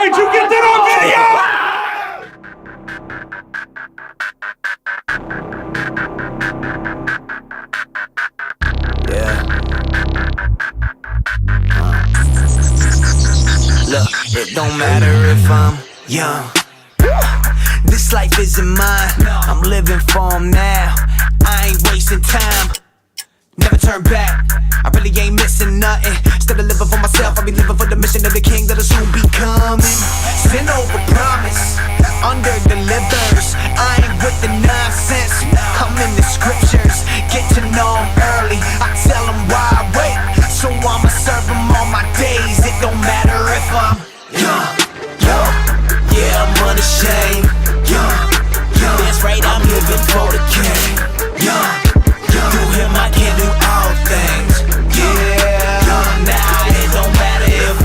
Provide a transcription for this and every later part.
Did you get that on video? Yeah. Look, it don't matter if I'm young. This life isn't mine. I'm living for 'em now. I ain't wasting time. Never turn back. I really ain't missing nothing. Instead of living for myself, I'll be living for the mission of the king that'll soon be coming. Sin over promise, under delivers. I ain't with the nonsense. I'm in the scriptures. Get to know 'em early. I tell 'em why I wait. So I'ma serve 'em all my days. It don't matter if I'm young. Yeah, I'm unashamed. That's right, I'm living for the king. Through him I can do all things. Yeah, nah, it don't matter if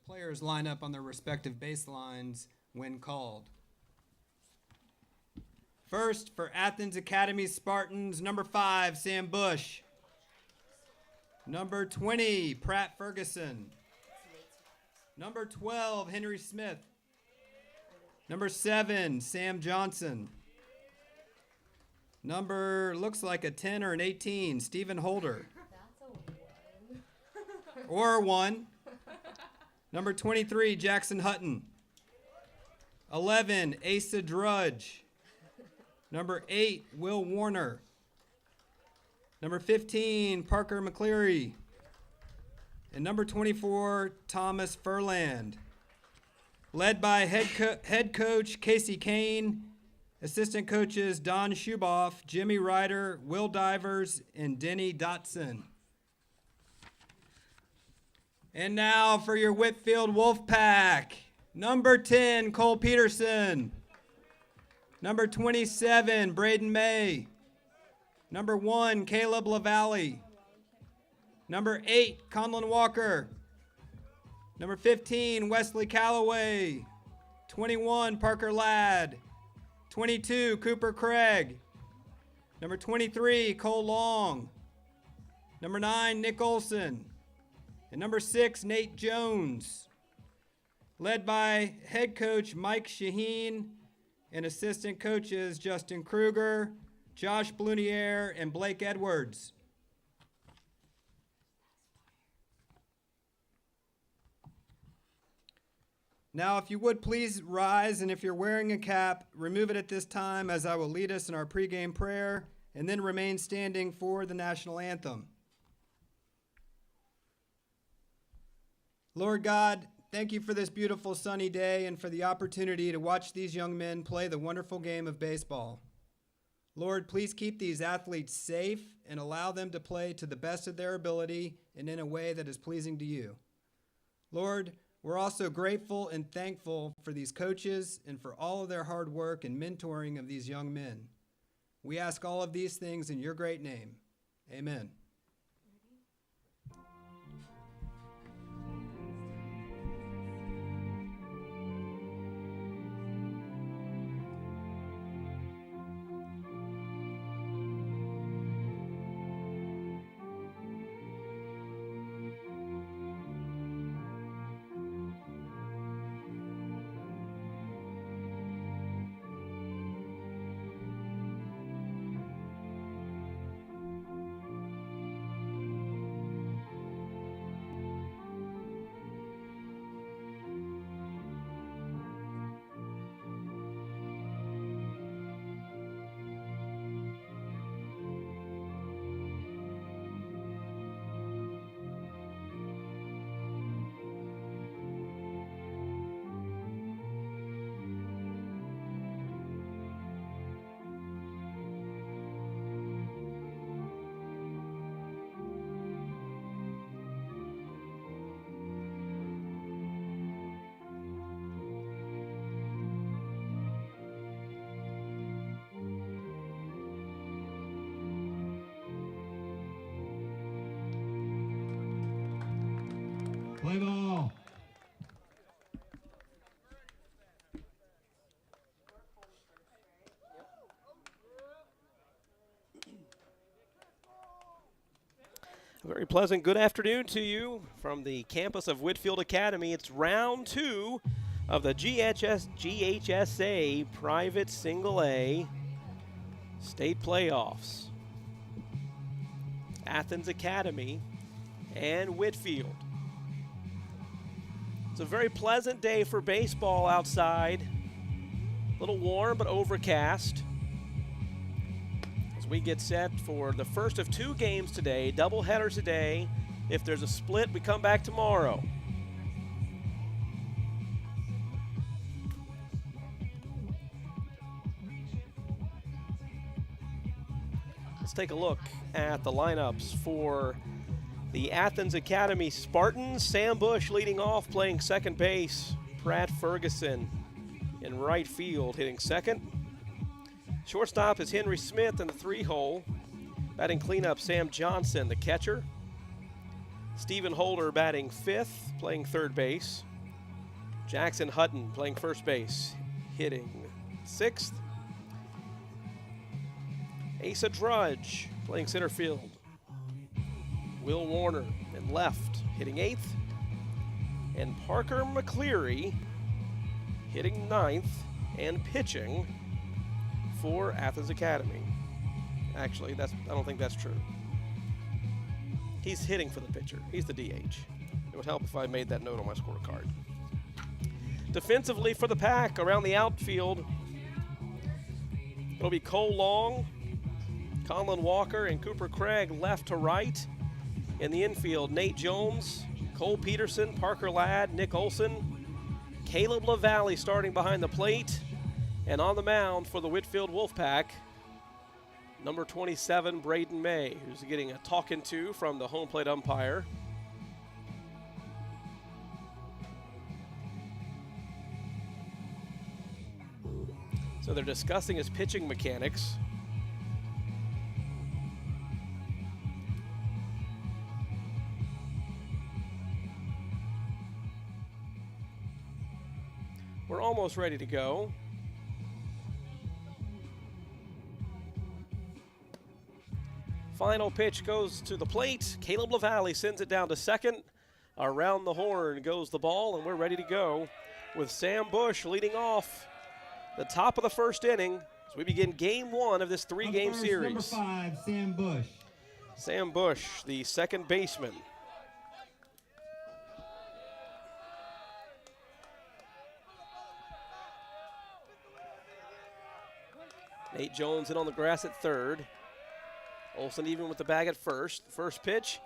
players line up on their respective baselines when called. First, for Athens Academy Spartans, number 5, Sam Bush. Number 20, Pratt Ferguson. Number 12, Henry Smith. Number 7, Sam Johnson. Number, looks like a 10 or an 18, Stephen Holder. That's a 1. Or 1. Number 23, Jackson Hutton. 11, Asa Drudge. Number 8, Will Warner. Number 15, Parker McCleary. And number 24, Thomas Furland. Led by head coach Casey Kane, assistant coaches Don Schuboff, Jimmy Ryder, Will Divers, and Denny Dotson. And now for your Whitfield Wolfpack. Number 10, Cole Peterson. Number 27, Braden May. Number 1, Caleb LaValle. Number 8, Conlon Walker. Number 15, Wesley Calloway. 21, Parker Ladd. 22, Cooper Craig. Number 23, Cole Long. Number 9, Nick Olson. And number 6, Nate Jones. Led by head coach Mike Shaheen and assistant coaches Justin Kruger, Josh Blunier, and Blake Edwards. Now, if you would please rise, and if you're wearing a cap, remove it at this time as I will lead us in our pregame prayer, and then remain standing for the national anthem. Lord God, thank you for this beautiful sunny day and for the opportunity to watch these young men play the wonderful game of baseball. Lord, please keep these athletes safe and allow them to play to the best of their ability and in a way that is pleasing to you. Lord, we're also grateful and thankful for these coaches and for all of their hard work and mentoring of these young men. We ask all of these things in your great name. Amen. Play ball. A very pleasant good afternoon to you from the campus of Whitfield Academy. It's round 2 of the GHSA Private Single A State Playoffs. Athens Academy and Whitfield. It's a very pleasant day for baseball outside. A little warm but overcast. As we get set for the first of 2 games today, double headers today. If there's a split, we come back tomorrow. Let's take a look at the lineups for the Athens Academy Spartans. Sam Bush leading off, playing second base. Pratt Ferguson in right field, hitting second. Shortstop is Henry Smith in the 3-hole. Batting cleanup, Sam Johnson, the catcher. Stephen Holder batting 5th, playing third base. Jackson Hutton playing first base, hitting 6th. Asa Drudge playing center field. Will Warner in left, hitting 8th. And Parker McCleary hitting 9th and pitching for Athens Academy. Actually, I don't think that's true. He's hitting for the pitcher. He's the DH. It would help if I made that note on my scorecard. Defensively for the Pack around the outfield, it'll be Cole Long, Conlon Walker, and Cooper Craig left to right. In the infield, Nate Jones, Cole Peterson, Parker Ladd, Nick Olson, Caleb LaValle starting behind the plate. And on the mound for the Whitfield Wolfpack, number 27, Braden May, who's getting a talking to from the home plate umpire. So they're discussing his pitching mechanics. We're almost ready to go. Final pitch goes to the plate. Caleb LaValle sends it down to second. Around the horn goes the ball, and we're ready to go with Sam Bush leading off the top of the first inning as we begin game 1 of this 3-game series. Number 5, Sam Bush. Sam Bush, the second baseman. Nate Jones in on the grass at third. Olsen even with the bag at first. First pitch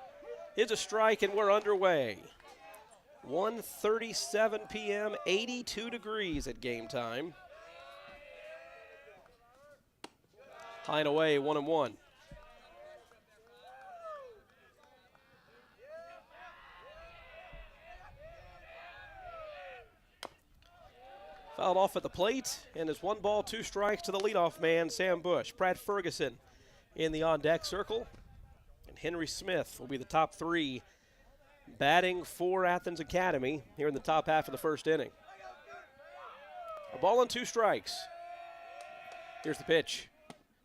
is a strike, and we're underway. 1:37 p.m., 82 degrees at game time. High and away, 1-1. Fouled off at the plate, and it's 1 ball, 2 strikes to the leadoff man, Sam Bush. Brad Ferguson in the on-deck circle, and Henry Smith will be the top 3 batting for Athens Academy here in the top half of the first inning. A ball and 2 strikes. Here's the pitch.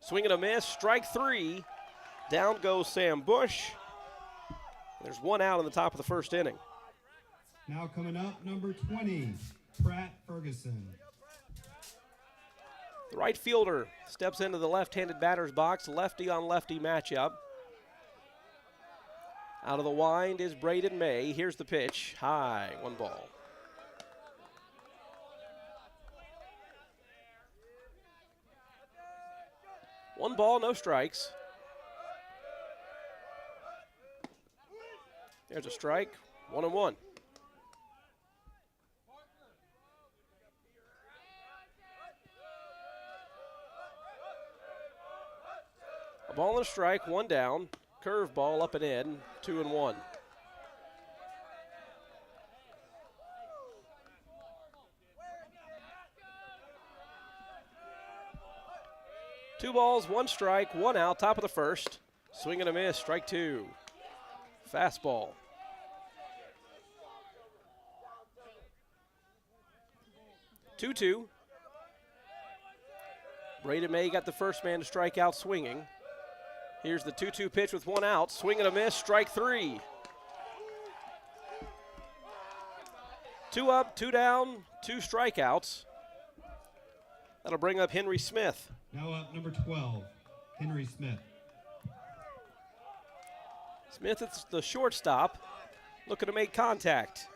Swing and a miss, strike 3. Down goes Sam Bush. There's 1 out in the top of the first inning. Now coming up, number 20, Pratt Ferguson. The right fielder steps into the left-handed batter's box, lefty on lefty matchup. Out of the wind is Braden May. Here's the pitch, high, 1 ball. One ball, no strikes. There's a strike, 1-1. A ball and a strike, 1 down. Curveball up and in, 2-1. Two balls, 1 strike, 1 out, top of the first. Swing and a miss, strike 2. Fastball. Two-two. Braden May got the first man to strike out swinging. Here's the 2-2 pitch with 1 out. Swing and a miss, strike 3. 2 up, 2 down, 2 strikeouts. That'll bring up Henry Smith. Now up, number 12, Henry Smith. Smith is the shortstop, looking to make contact.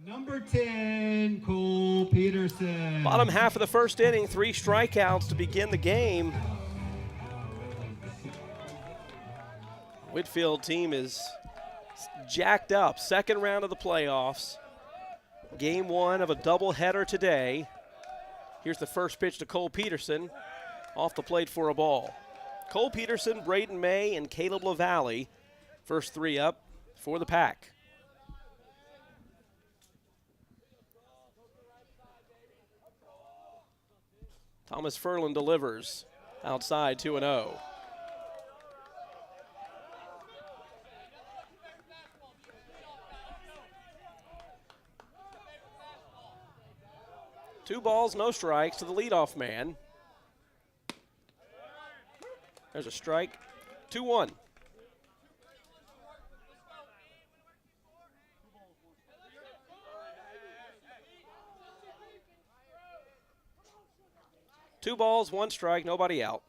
Number 10, Cole Peterson. Bottom half of the first inning, 3 strikeouts to begin the game. Whitfield team is jacked up. Second round of the playoffs. Game 1 of a doubleheader today. Here's the first pitch to Cole Peterson. Off the plate for a ball. Cole Peterson, Braden May, and Caleb LaValle. First 3 up for the Pack. Thomas Furlan delivers outside 2-0. Two balls, no strikes to the leadoff man. There's a strike. 2-1. Two balls, 1 strike, nobody out.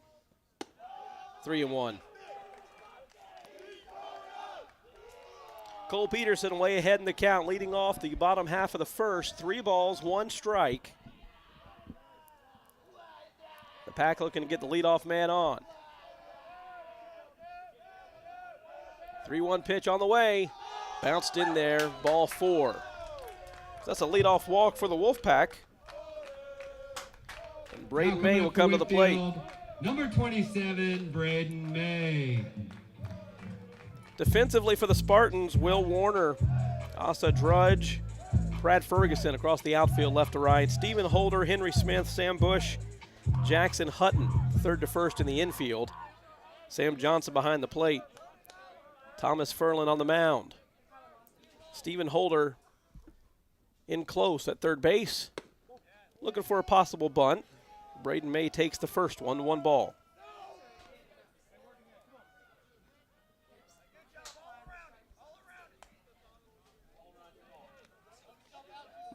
3-1. Cole Peterson way ahead in the count, leading off the bottom half of the first. 3 balls, 1 strike. The Pack looking to get the leadoff man on. 3-1 pitch on the way. Bounced in there, ball 4. That's a leadoff walk for the Wolfpack. And Braden May will come to the plate. Number 27, Braden May. Defensively for the Spartans, Will Warner, Asa Drudge, Brad Ferguson across the outfield left to right. Stephen Holder, Henry Smith, Sam Bush, Jackson Hutton, third to first in the infield. Sam Johnson behind the plate. Thomas Furlan on the mound. Stephen Holder in close at third base, looking for a possible bunt. Braden May takes the first one, 1 ball.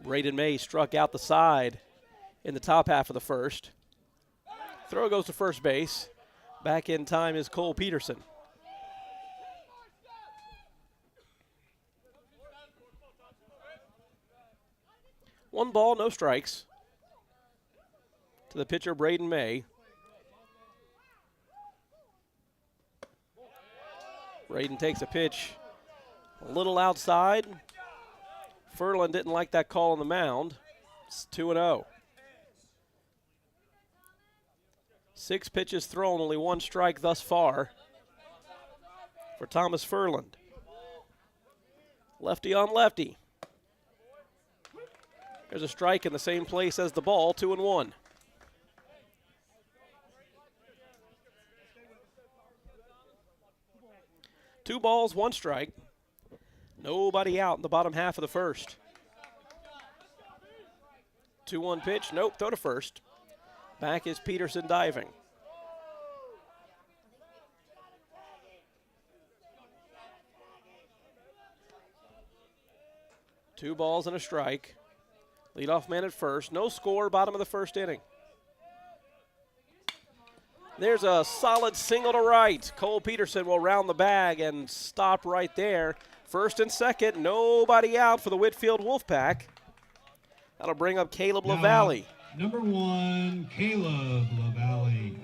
Braden May struck out the side in the top half of the first. Throw goes to first base. Back in time is Cole Peterson. One ball, no strikes. To the pitcher, Braden May. Braden takes a pitch a little outside. Furlan didn't like that call on the mound. It's 2-0. 6 pitches thrown, only 1 strike thus far for Thomas Furlan. Lefty on lefty. There's a strike in the same place as the ball, 2-1. Two balls, 1 strike. Nobody out in the bottom half of the first. 2-1 pitch, nope, throw to first. Back is Peterson diving. Two balls and a strike. Leadoff man at first. No score, bottom of the first inning. There's a solid single to right. Cole Peterson will round the bag and stop right there. First and second, nobody out for the Whitfield Wolfpack. That'll bring up Caleb LaValle. Number 1, Caleb LaValle.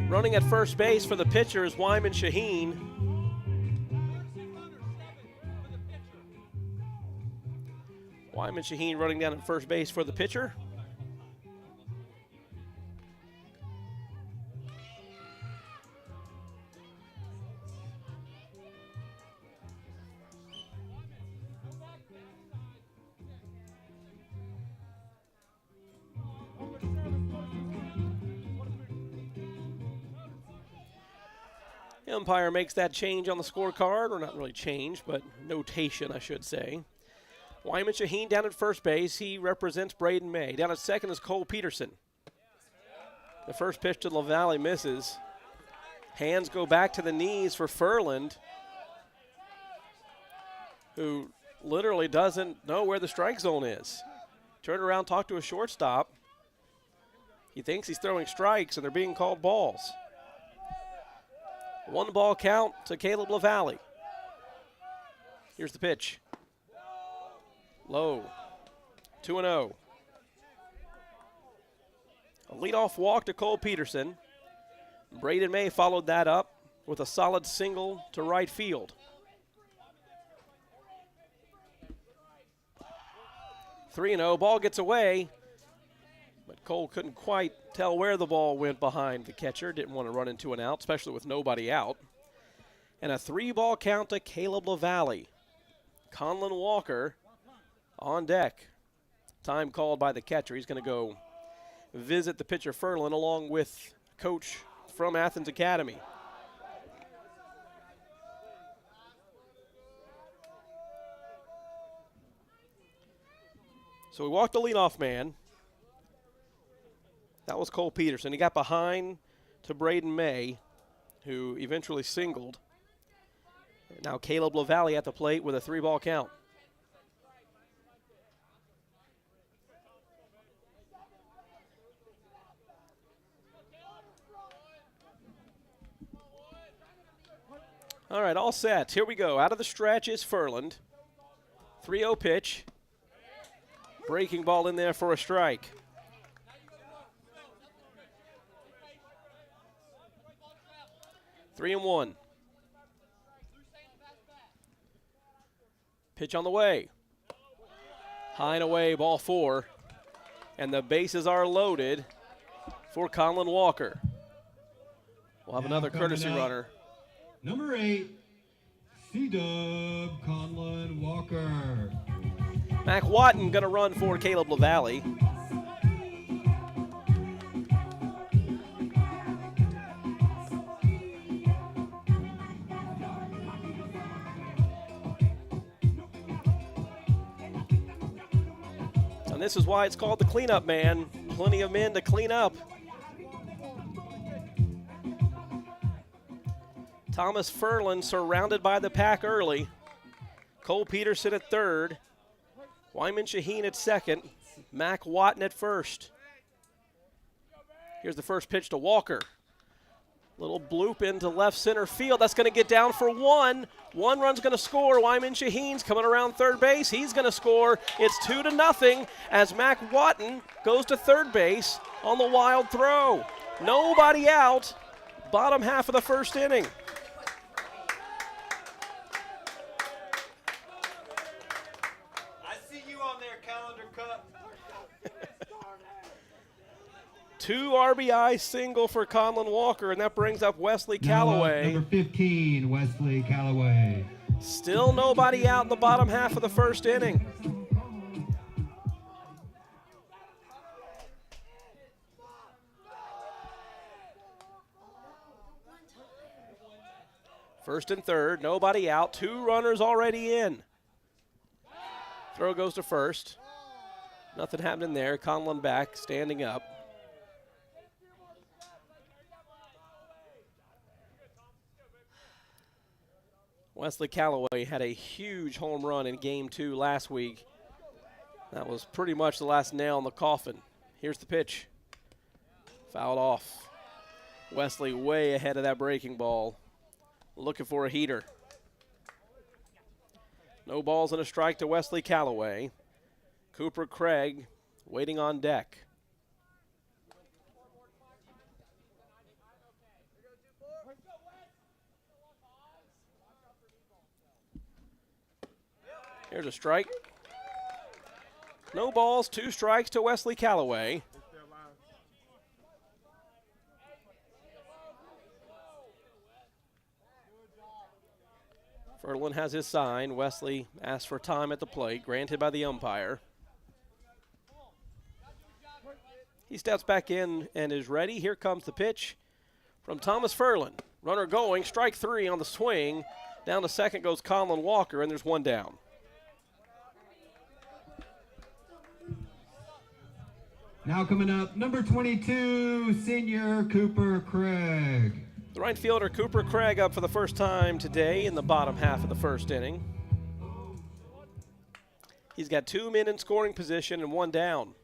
Running at first base for the pitcher is Wyman Shaheen. Wyman Shaheen running down at first base for the pitcher. The umpire makes that change on the scorecard, or not really change, but notation, I should say. Wyman Shaheen down at first base. He represents Braden May. Down at second is Cole Peterson. The first pitch to LaValle misses. Hands go back to the knees for Furlan, who literally doesn't know where the strike zone is. Turn around, talk to a shortstop. He thinks he's throwing strikes, and they're being called balls. 1 ball count to Caleb LaValle. Here's the pitch. Low. 2-0. A leadoff walk to Cole Peterson. Braden May followed that up with a solid single to right field. 3-0. Ball gets away, but Cole couldn't quite tell where the ball went behind the catcher. Didn't want to run into an out, especially with nobody out. And a 3-ball count to Caleb LaValle. Conlon Walker on deck. Time called by the catcher. He's going to go visit the pitcher Furlan along with coach from Athens Academy. So we walked the leadoff man. That was Cole Peterson. He got behind to Braden May, who eventually singled. Now Caleb LaValle at the plate with a 3-ball count. All right, all set. Here we go. Out of the stretch is Furland. 3-0 pitch. Breaking ball in there for a strike. Three and 1. Pitch on the way. High and away, ball 4. And the bases are loaded for Conlon Walker. We'll have another courtesy runner. Number 8, C-Dub Conlon Walker. Mac Watton going to run for Caleb LaValle. And this is why it's called the cleanup man. Plenty of men to clean up. Thomas Furlan surrounded by the pack early. Cole Peterson at third. Wyman Shaheen at second. Mac Watton at first. Here's the first pitch to Walker. Little bloop into left center field. That's going to get down for 1. 1 run's going to score. Wyman Shaheen's coming around third base. He's going to score. It's 2-0 as Mac Watton goes to third base on the wild throw. Nobody out. Bottom half of the first inning. Two RBI single for Conlon Walker, and that brings up Wesley Callaway. Number 15, Wesley Callaway. Still nobody out in the bottom half of the first inning. First and third, nobody out. 2 runners already in. Throw goes to first. Nothing happening there. Conlon back, standing up. Wesley Callaway had a huge home run in Game 2 last week. That was pretty much the last nail in the coffin. Here's the pitch. Fouled off. Wesley way ahead of that breaking ball. Looking for a heater. No balls and a strike to Wesley Callaway. Cooper Craig waiting on deck. Here's a strike. No balls, 2 strikes to Wesley Callaway. Furlan has his sign. Wesley asks for time at the plate, granted by the umpire. He steps back in and is ready. Here comes the pitch from Thomas Furlan. Runner going, strike 3 on the swing. Down to second goes Conlon Walker, and there's 1 down. Now coming up, number 22, senior Cooper Craig. The right fielder Cooper Craig up for the first time today in the bottom half of the first inning. He's got 2 men in scoring position and 1 down.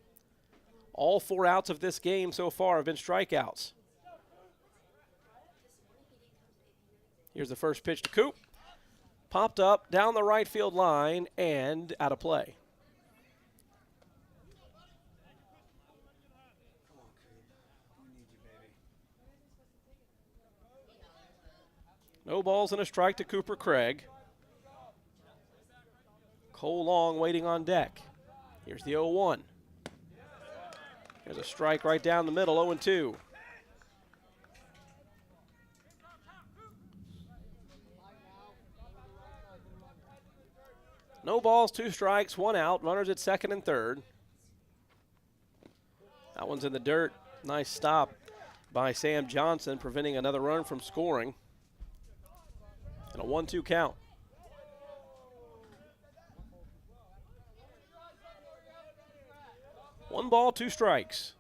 All 4 outs of this game so far have been strikeouts. Here's the first pitch to Coop. Popped up down the right field line and out of play. No balls and a strike to Cooper Craig. Cole Long waiting on deck. Here's the 0-1. There's a strike right down the middle, 0-2. No balls, 2 strikes, 1 out. Runners at second and third. That one's in the dirt. Nice stop by Sam Johnson, preventing another run from scoring. And a 1-2 count. One ball, 2 strikes.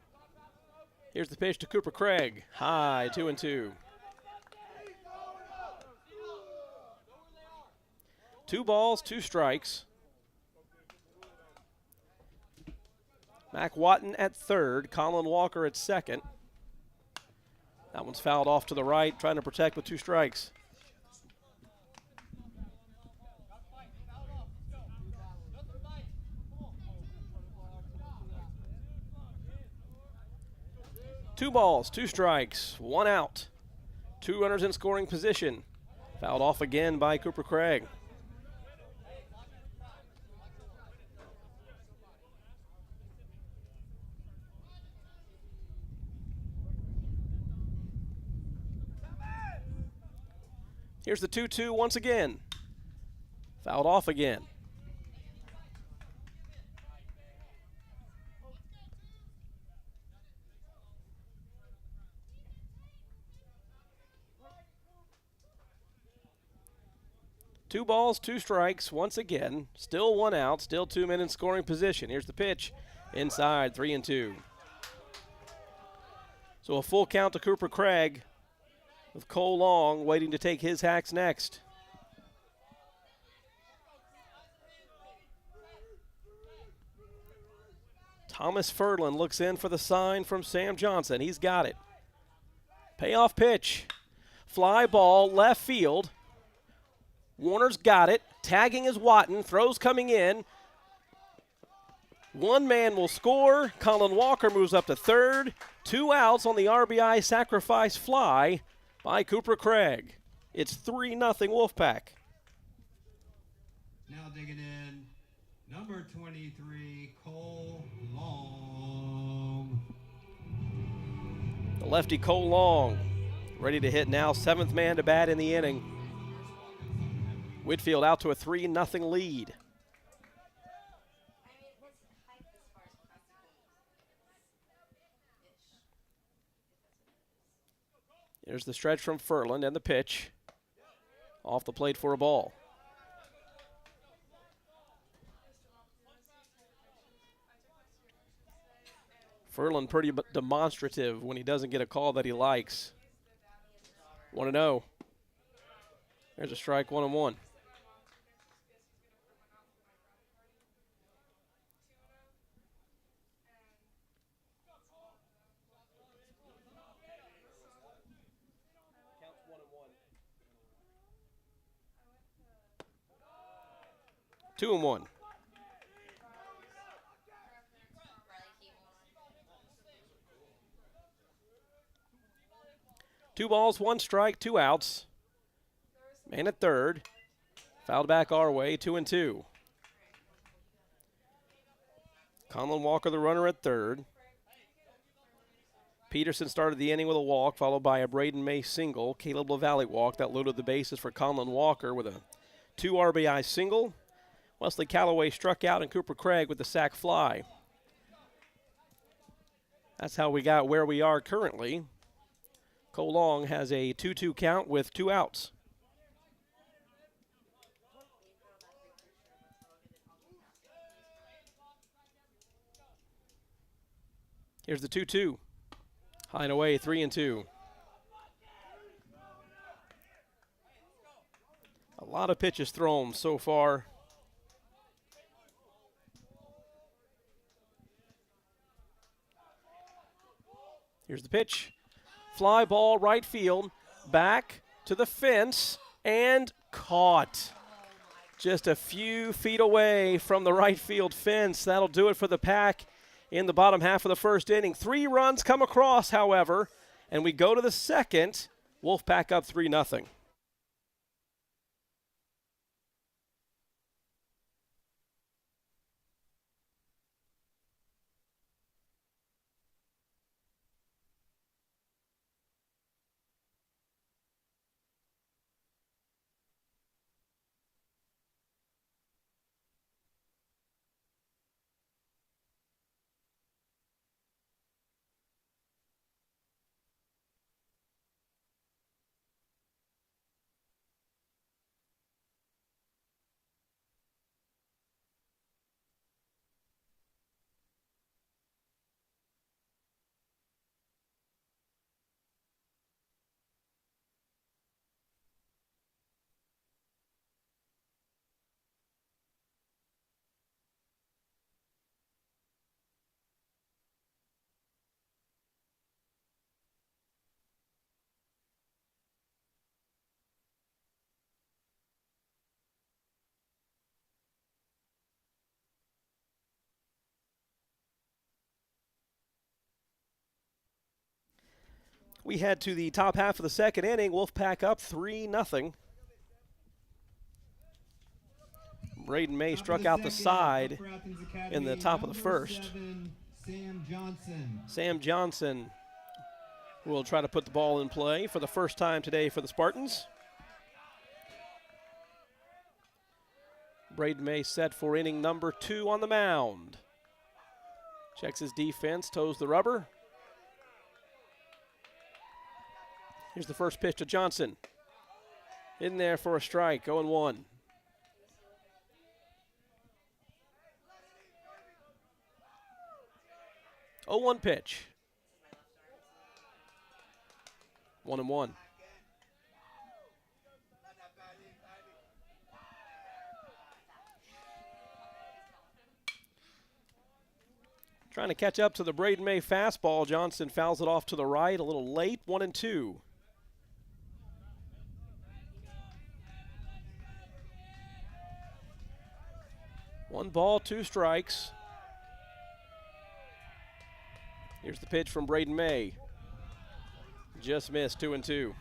Here's the pitch to Cooper Craig. High, 2-2. 2 balls, 2 strikes. Mac Watton at third, Colin Walker at second. That one's fouled off to the right, trying to protect with 2 strikes. Two balls, 2 strikes, 1 out. 2 runners in scoring position. Fouled off again by Cooper Craig. Here's the 2-2 once again. Fouled off again. Two balls, 2 strikes, once again. Still 1 out, still 2 men in scoring position. Here's the pitch. Inside, 3-2. So a full count to Cooper Craig, with Cole Long waiting to take his hacks next. Thomas Furlan looks in for the sign from Sam Johnson. He's got it. Payoff pitch. Fly ball, left field. Warner's got it. Tagging is Watton. Throws coming in. 1 man will score. Colin Walker moves up to third. 2 outs on the RBI sacrifice fly by Cooper Craig. It's 3-0 Wolfpack. Now digging in, number 23, Cole Long. The lefty Cole Long ready to hit now. 7th man to bat in the inning. Whitfield out to a 3-0 lead. There's the stretch from Furlan and the pitch. Off the plate for a ball. Furlan pretty demonstrative when he doesn't get a call that he likes. 1-0. There's a strike, 1-1. Two and 1. Two balls, 1 strike, 2 outs. Man at third. Fouled back our way, 2-2. Colin Walker, the runner at third. Peterson started the inning with a walk, followed by a Braden May single. Caleb LaValle walk that loaded the bases for Colin Walker with a 2 RBI single. Wesley Callaway struck out and Cooper Craig with the sac fly. That's how we got where we are currently. Cole Long has a 2-2 count with 2 outs. Here's the 2-2. High and away, 3-2. A lot of pitches thrown so far. Here's the pitch. Fly ball, right field. Back. to the fence and caught. Just a few feet away from the right field fence. That'll do it for the Pack in the bottom half of the first inning. 3 runs come across, however, and we go to the second. Wolfpack up 3-0. We head to the top half of the second inning. Wolfpack up 3-0. Braden May struck out the side in the top of the first. Sam Johnson will try to put the ball in play for the first time today for the Spartans. Braden May set for inning number 2 on the mound. Checks his defense, toes the rubber. Here's the first pitch to Johnson. In there for a strike, 0-1. Oh, 1 pitch. 1-1. Trying to catch up to the Braden May fastball. Johnson fouls it off to the right, a little late, 1-2. One ball, 2 strikes. Here's the pitch from Braden May. Just missed, 2-2.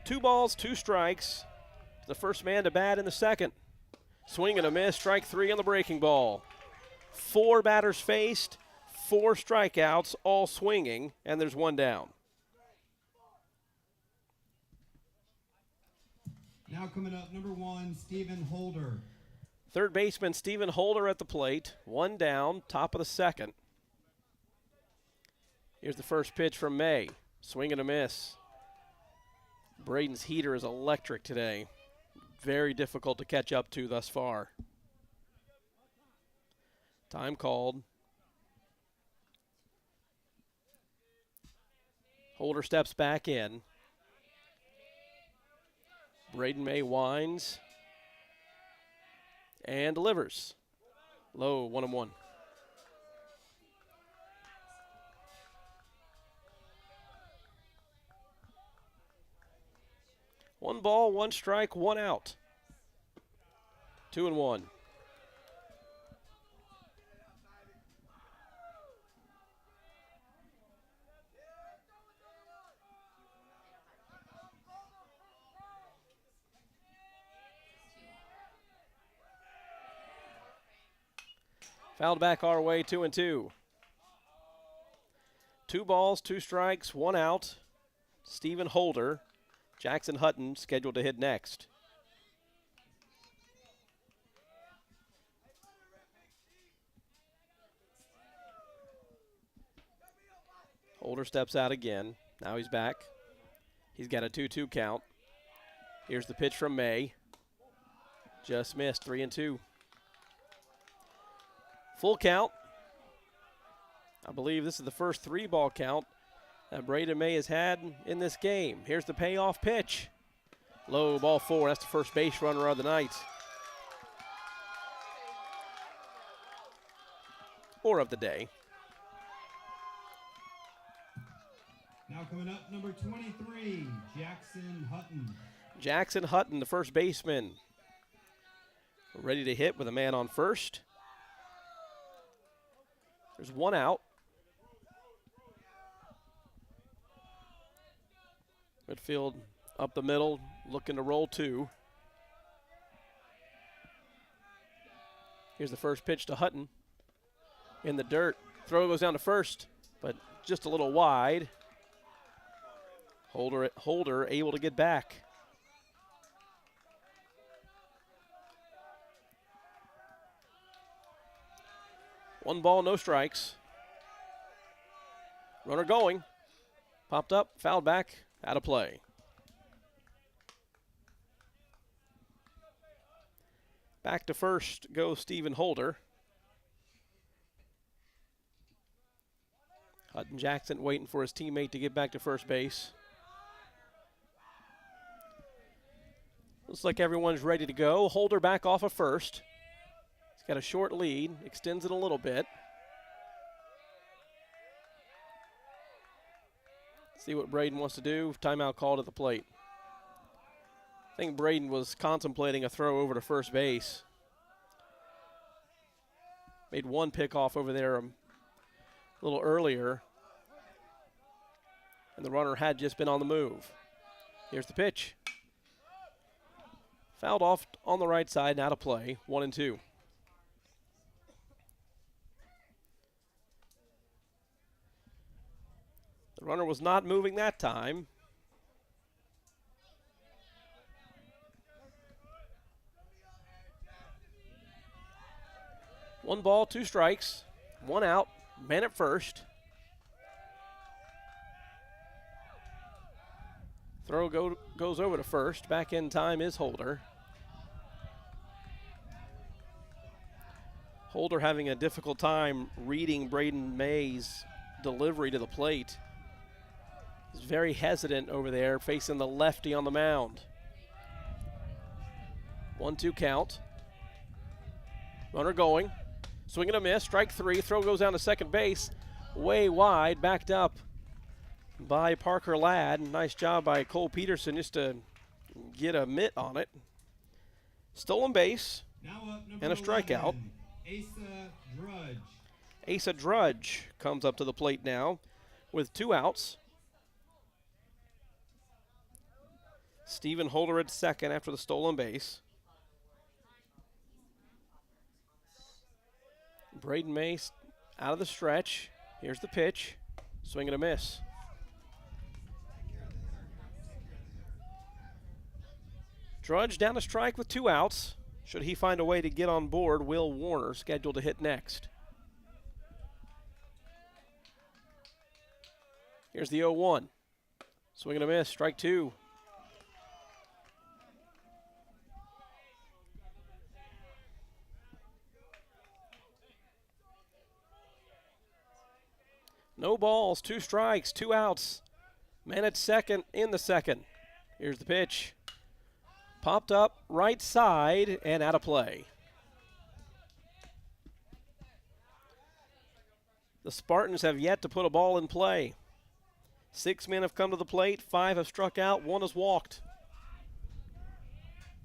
Two balls, 2 strikes. The first man to bat in the second. Swing and a miss, strike 3 on the breaking ball. 4 batters faced, 4 strikeouts, all swinging, and there's 1 down. Now coming up, number 1, Stephen Holder. Third baseman Stephen Holder at the plate. 1 down, top of the second. Here's the first pitch from May. Swing and a miss. Braden's heater is electric today. Very difficult to catch up to thus far. Time called. Holder steps back in. Braden May winds and delivers. Low, 1-1. One ball, 1 strike, 1 out. 2-1. Fouled back our way, 2-2. 2 balls, 2 strikes, 1 out. Stephen Holder. Jackson Hutton scheduled to hit next. Holder steps out again. Now he's back. He's got a 2-2 count. Here's the pitch from May. Just missed, 3-2. Full count. I believe this is the first 3-ball count that Braden May has had in this game. Here's the payoff pitch. Low, ball 4. That's the first base runner of the night. or of the day. Now coming up, number 23, Jackson Hutton. Jackson Hutton, the first baseman, ready to hit with a man on first. There's one out. Whitfield up the middle, looking to roll two. Here's the first pitch to Hutton. In the dirt. Throw goes down to first, but just a little wide. Holder able to get back. One ball, no strikes. Runner going. Popped up, fouled back, out of play. Back to first goes Stephen Holder. Hutton Jackson waiting for his teammate to get back to first base. Looks like everyone's ready to go. Holder back off of first. He's got a short lead, extends it a little bit. See what Braden wants to do. Timeout called at the plate. I think Braden was contemplating a throw over to first base. Made one pickoff over there a little earlier. And the runner had just been on the move. Here's the pitch. Fouled off on the right side and out of play. 1-2. The runner was not moving that time. One ball, two strikes, one out, man at first. Throw goes over to first. Back in time is Holder. Holder having a difficult time reading Braden May's delivery to the plate. He's very hesitant over there, facing the lefty on the mound. 1-2 count. Runner going. Swing and a miss. Strike three. Throw goes down to second base. Way wide. Backed up by Parker Ladd. Nice job by Cole Peterson just to get a mitt on it. Stolen base. Now up, And a strikeout. 11, Asa Drudge. Asa Drudge comes up to the plate now with two outs. Stephen Holder at second after the stolen base. Braden Mace out of the stretch. Here's the pitch. Swing and a miss. Drudge down to strike with two outs. Should he find a way to get on board, Will Warner scheduled to hit next. Here's the 0-1. Swing and a miss. Strike two. No balls, two strikes, two outs. Man at second in the second. Here's the pitch. Popped up right side and out of play. The Spartans have yet to put a ball in play. 6 men have come to the plate, 5 have struck out, 1 has walked.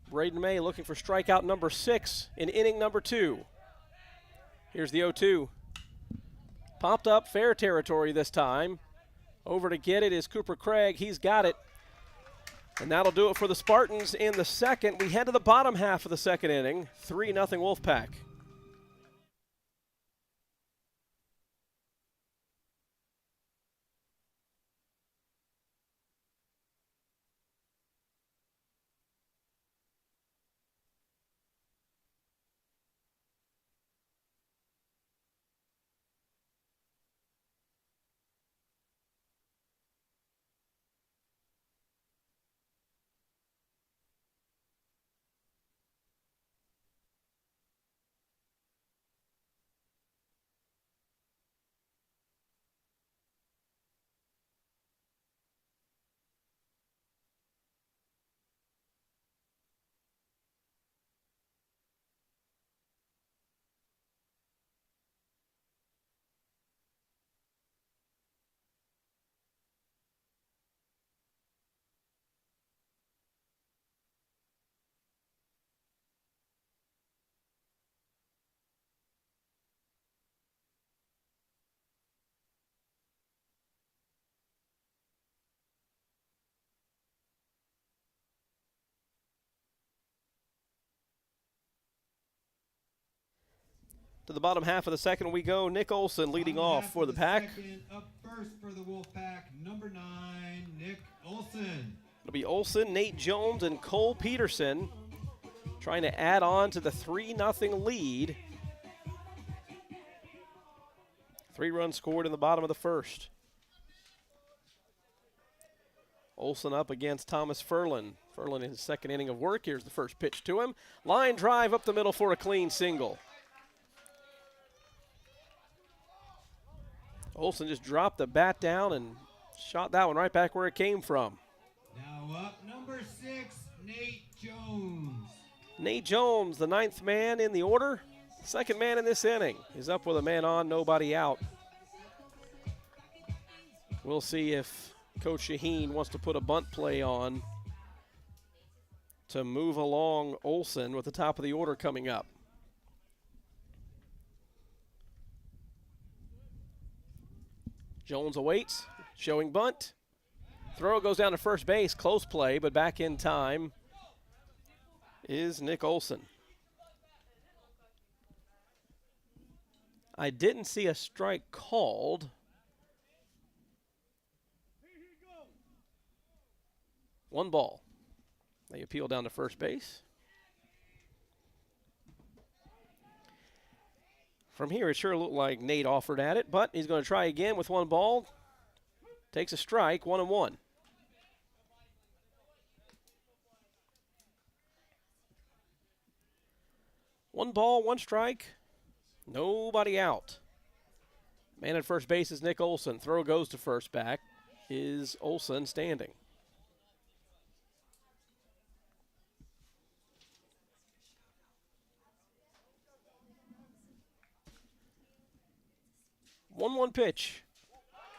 Braden May looking for strikeout number 6 in inning number 2. Here's the 0-2. Popped up, fair territory this time. Over to get it is Cooper Craig. He's got it. And that'll do it for the Spartans in the second. We head to the bottom half of the second inning. 3-0 Wolfpack. To the bottom half of the second we go. Nick Olson leading Bottom off half for of the Pack. Second, up first for the Wolfpack, number 9, Nick Olson. It'll be Olson, Nate Jones, and Cole Peterson trying to add on to the 3-0 lead. 3 runs scored in the bottom of the first. Olson up against Thomas Furlan. Furlan in his second inning of work. Here's the first pitch to him. Line drive up the middle for a clean single. Olson just dropped the bat down and shot that one right back where it came from. Now up, number 6, Nate Jones. Nate Jones, the 9th man in the order. Second man in this inning. He's up with a man on, nobody out. We'll see if Coach Shaheen wants to put a bunt play on to move along Olson with the top of the order coming up. Jones awaits, showing bunt. Throw goes down to first base, close play, but back in time is Nick Olson. I didn't see a strike called. One ball. They appeal down to first base. From here, it sure looked like Nate offered at it, but he's going to try again with one ball. Takes a strike, 1-1. One ball, one strike, nobody out. Man at first base is Nick Olson. Throw goes to first, back is Olson standing. One pitch.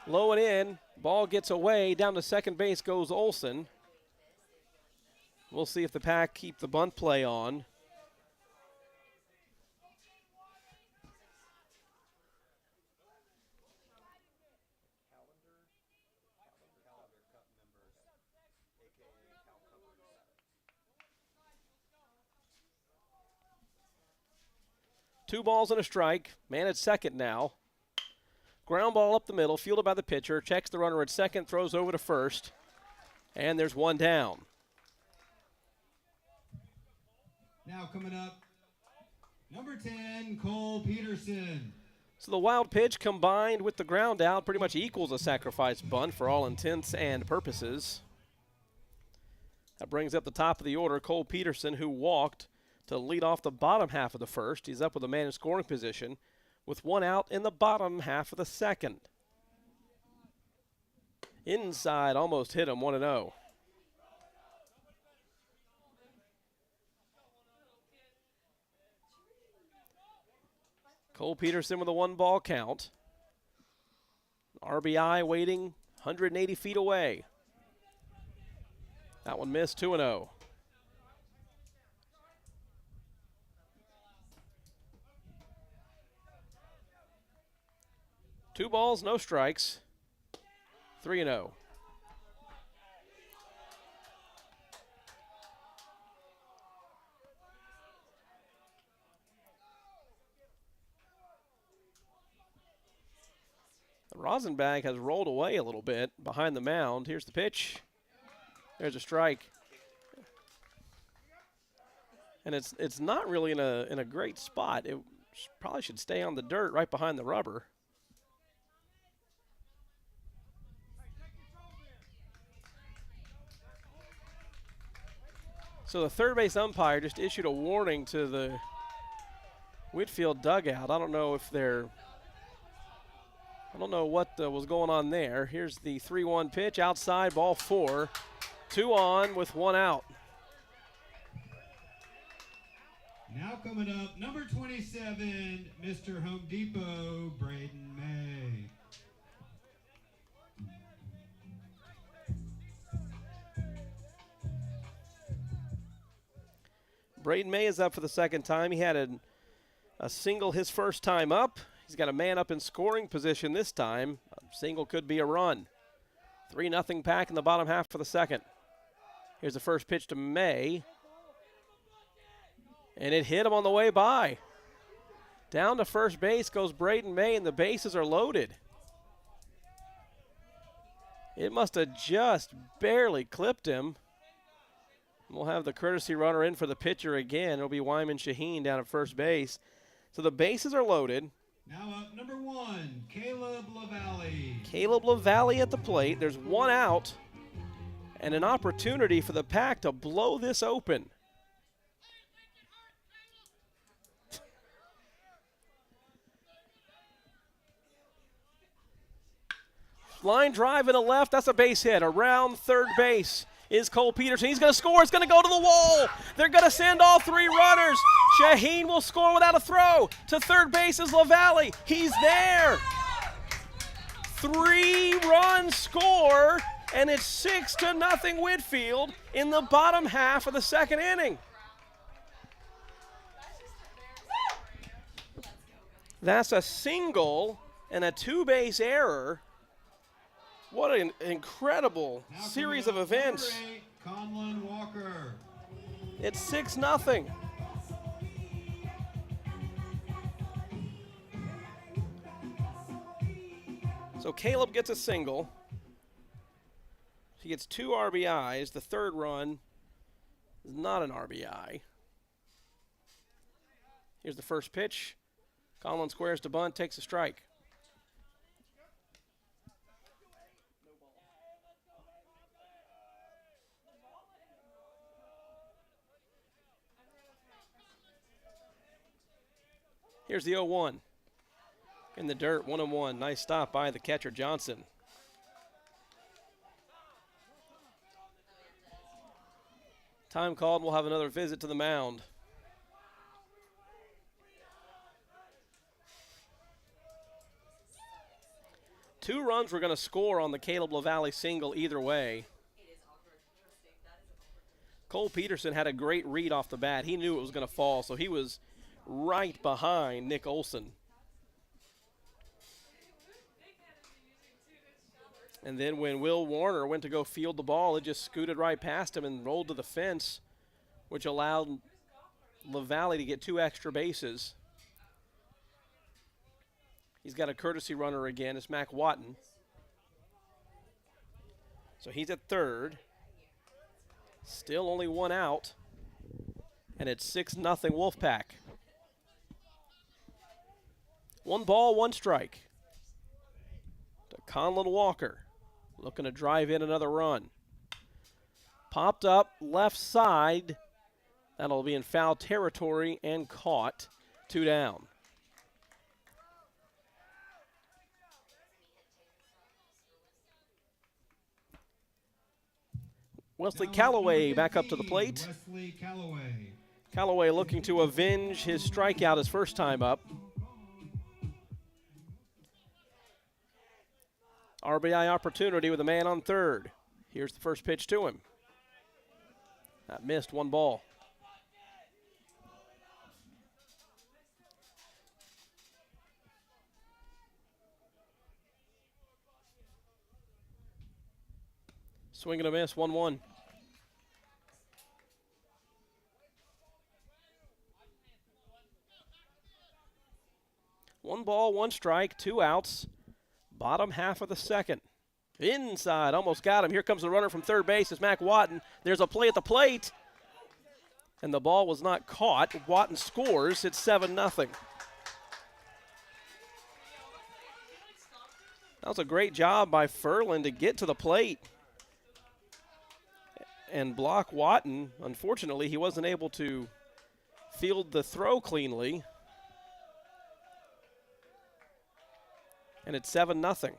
Low and in. Ball gets away. Down to second base goes Olson. We'll see if the Pack keep the bunt play on. Two balls and a strike. Man at second now. Ground ball up the middle, fielded by the pitcher. Checks the runner at second, throws over to first. And there's one down. Now coming up, number 10, Cole Peterson. So the wild pitch combined with the ground out pretty much equals a sacrifice bunt for all intents and purposes. That brings up the top of the order, Cole Peterson, who walked to lead off the bottom half of the first. He's up with a man in scoring position with one out in the bottom half of the second. Inside, almost hit him, 1-0. Cole Peterson with a one-ball count. RBI waiting 180 feet away. That one missed, 2-0. Two balls, no strikes. 3-0. The Rosenbag has rolled away a little bit behind the mound. Here's the pitch. There's a strike. And it's not really in a great spot. It probably should stay on the dirt right behind the rubber. So the third base umpire just issued a warning to the Whitfield dugout. I don't know what was going on there. Here's the 3-1 pitch, outside, ball 4. 2 on with 1 out. Now coming up, number 27, Mr. Home Depot, Braden May. Braden May is up for the second time. He had a single his first time up. He's got a man up in scoring position this time. A single could be a run. 3-0 Pack in the bottom half for the second. Here's the first pitch to May. And it hit him on the way by. Down to first base goes Braden May, and the bases are loaded. It must have just barely clipped him. We'll have the courtesy runner in for the pitcher again. It'll be Wyman Shaheen down at first base. So the bases are loaded. Now up number 1, Caleb LaValle. Caleb LaValle at the plate. There's one out and an opportunity for the Pack to blow this open. Line drive in the left. That's a base hit. Around third base is Cole Peterson. He's going to score. It's going to go to the wall. They're going to send all 3 runners. Shaheen will score without a throw. To third base is LaValle. He's there. 3-run score, and it's 6-0 Whitfield in the bottom half of the second inning. That's a single and a 2-base error. What an incredible series of events. Number 8, Conlon Walker. It's 6-0. So Caleb gets a single. He gets 2 RBIs. The third run is not an RBI. Here's the first pitch. Conlon squares to bunt, takes a strike. Here's the 0-1. In the dirt, 1-1. Nice stop by the catcher, Johnson. Time called, we'll have another visit to the mound. Two runs were going to score on the Caleb LaValle single either way. Cole Peterson had a great read off the bat. He knew it was going to fall, so he was right behind Nick Olson. And then when Will Warner went to go field the ball, it just scooted right past him and rolled to the fence, which allowed LaValle to get 2 extra bases. He's got a courtesy runner again. It's Mac Watton. So he's at third. Still only 1 out. And it's 6-0 Wolfpack. 1 ball, 1 strike. To Conlon Walker. Looking to drive in another run. Popped up left side. That'll be in foul territory and caught. 2 down. Wesley Callaway back up to the plate. Wesley Callaway. Callaway looking to avenge his strikeout his first time up. RBI opportunity with a man on third. Here's the first pitch to him. That missed, 1 ball. Swing and a miss, 1-1. One ball, 1 strike, 2 outs. Bottom half of the second. Inside, almost got him. Here comes the runner from third base. It's Mac Watton. There's a play at the plate. And the ball was not caught. Watton scores. It's 7-0. That was a great job by Furlan to get to the plate and block Watton. Unfortunately, he wasn't able to field the throw cleanly. And it's 7-0.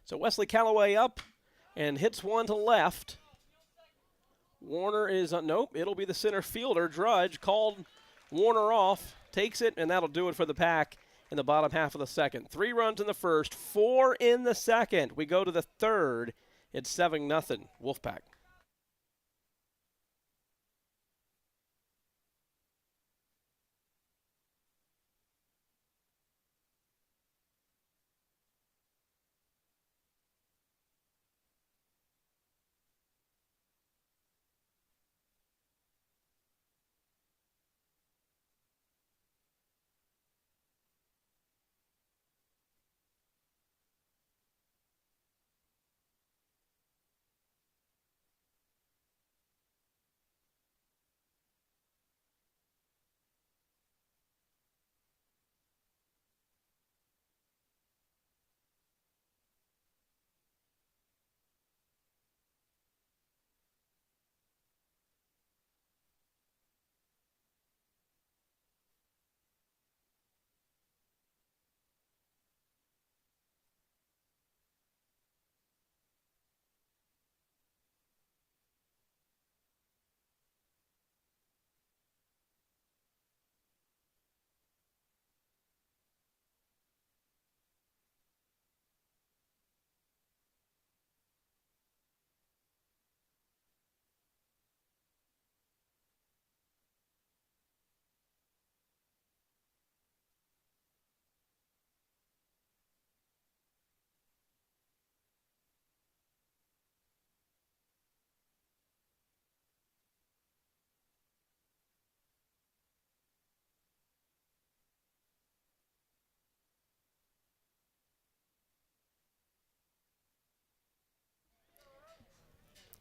So Wesley Callaway up and hits one to left. Warner is, nope, it'll be the center fielder. Drudge called Warner off, takes it, and that'll do it for the Pack in the bottom half of the second. 3 runs in the first, 4 in the second. We go to the third. It's 7-0 Wolfpack.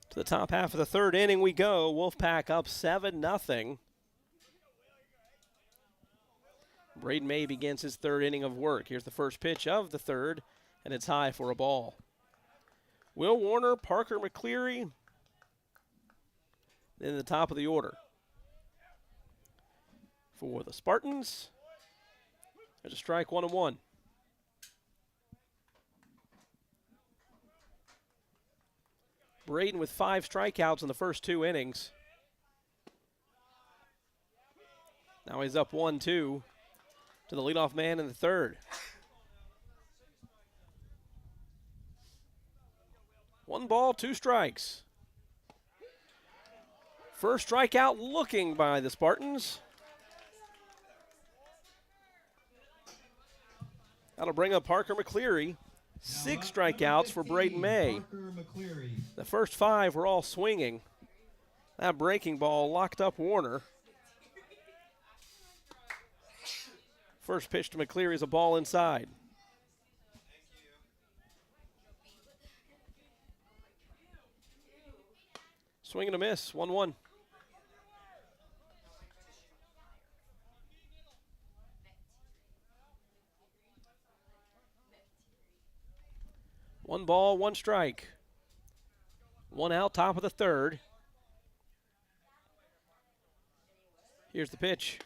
To the top half of the third inning we go. Wolfpack up 7-0. Braden May begins his third inning of work. Here's the first pitch of the third, and it's high for a ball. Will Warner, Parker McCleary, in the top of the order. For the Spartans, there's a strike, 1-1. Braden with 5 strikeouts in the first 2 innings. Now he's up 1-2 to the leadoff man in the third. 1 ball, 2 strikes. First strikeout looking by the Spartans. That'll bring up Parker McCleary. 6 strikeouts for Braden May. The first 5 were all swinging. That breaking ball locked up Warner. First pitch to McCleary is a ball inside. Swing and a miss, 1-1. One ball, 1 strike. 1 out, top of the third. Here's the pitch.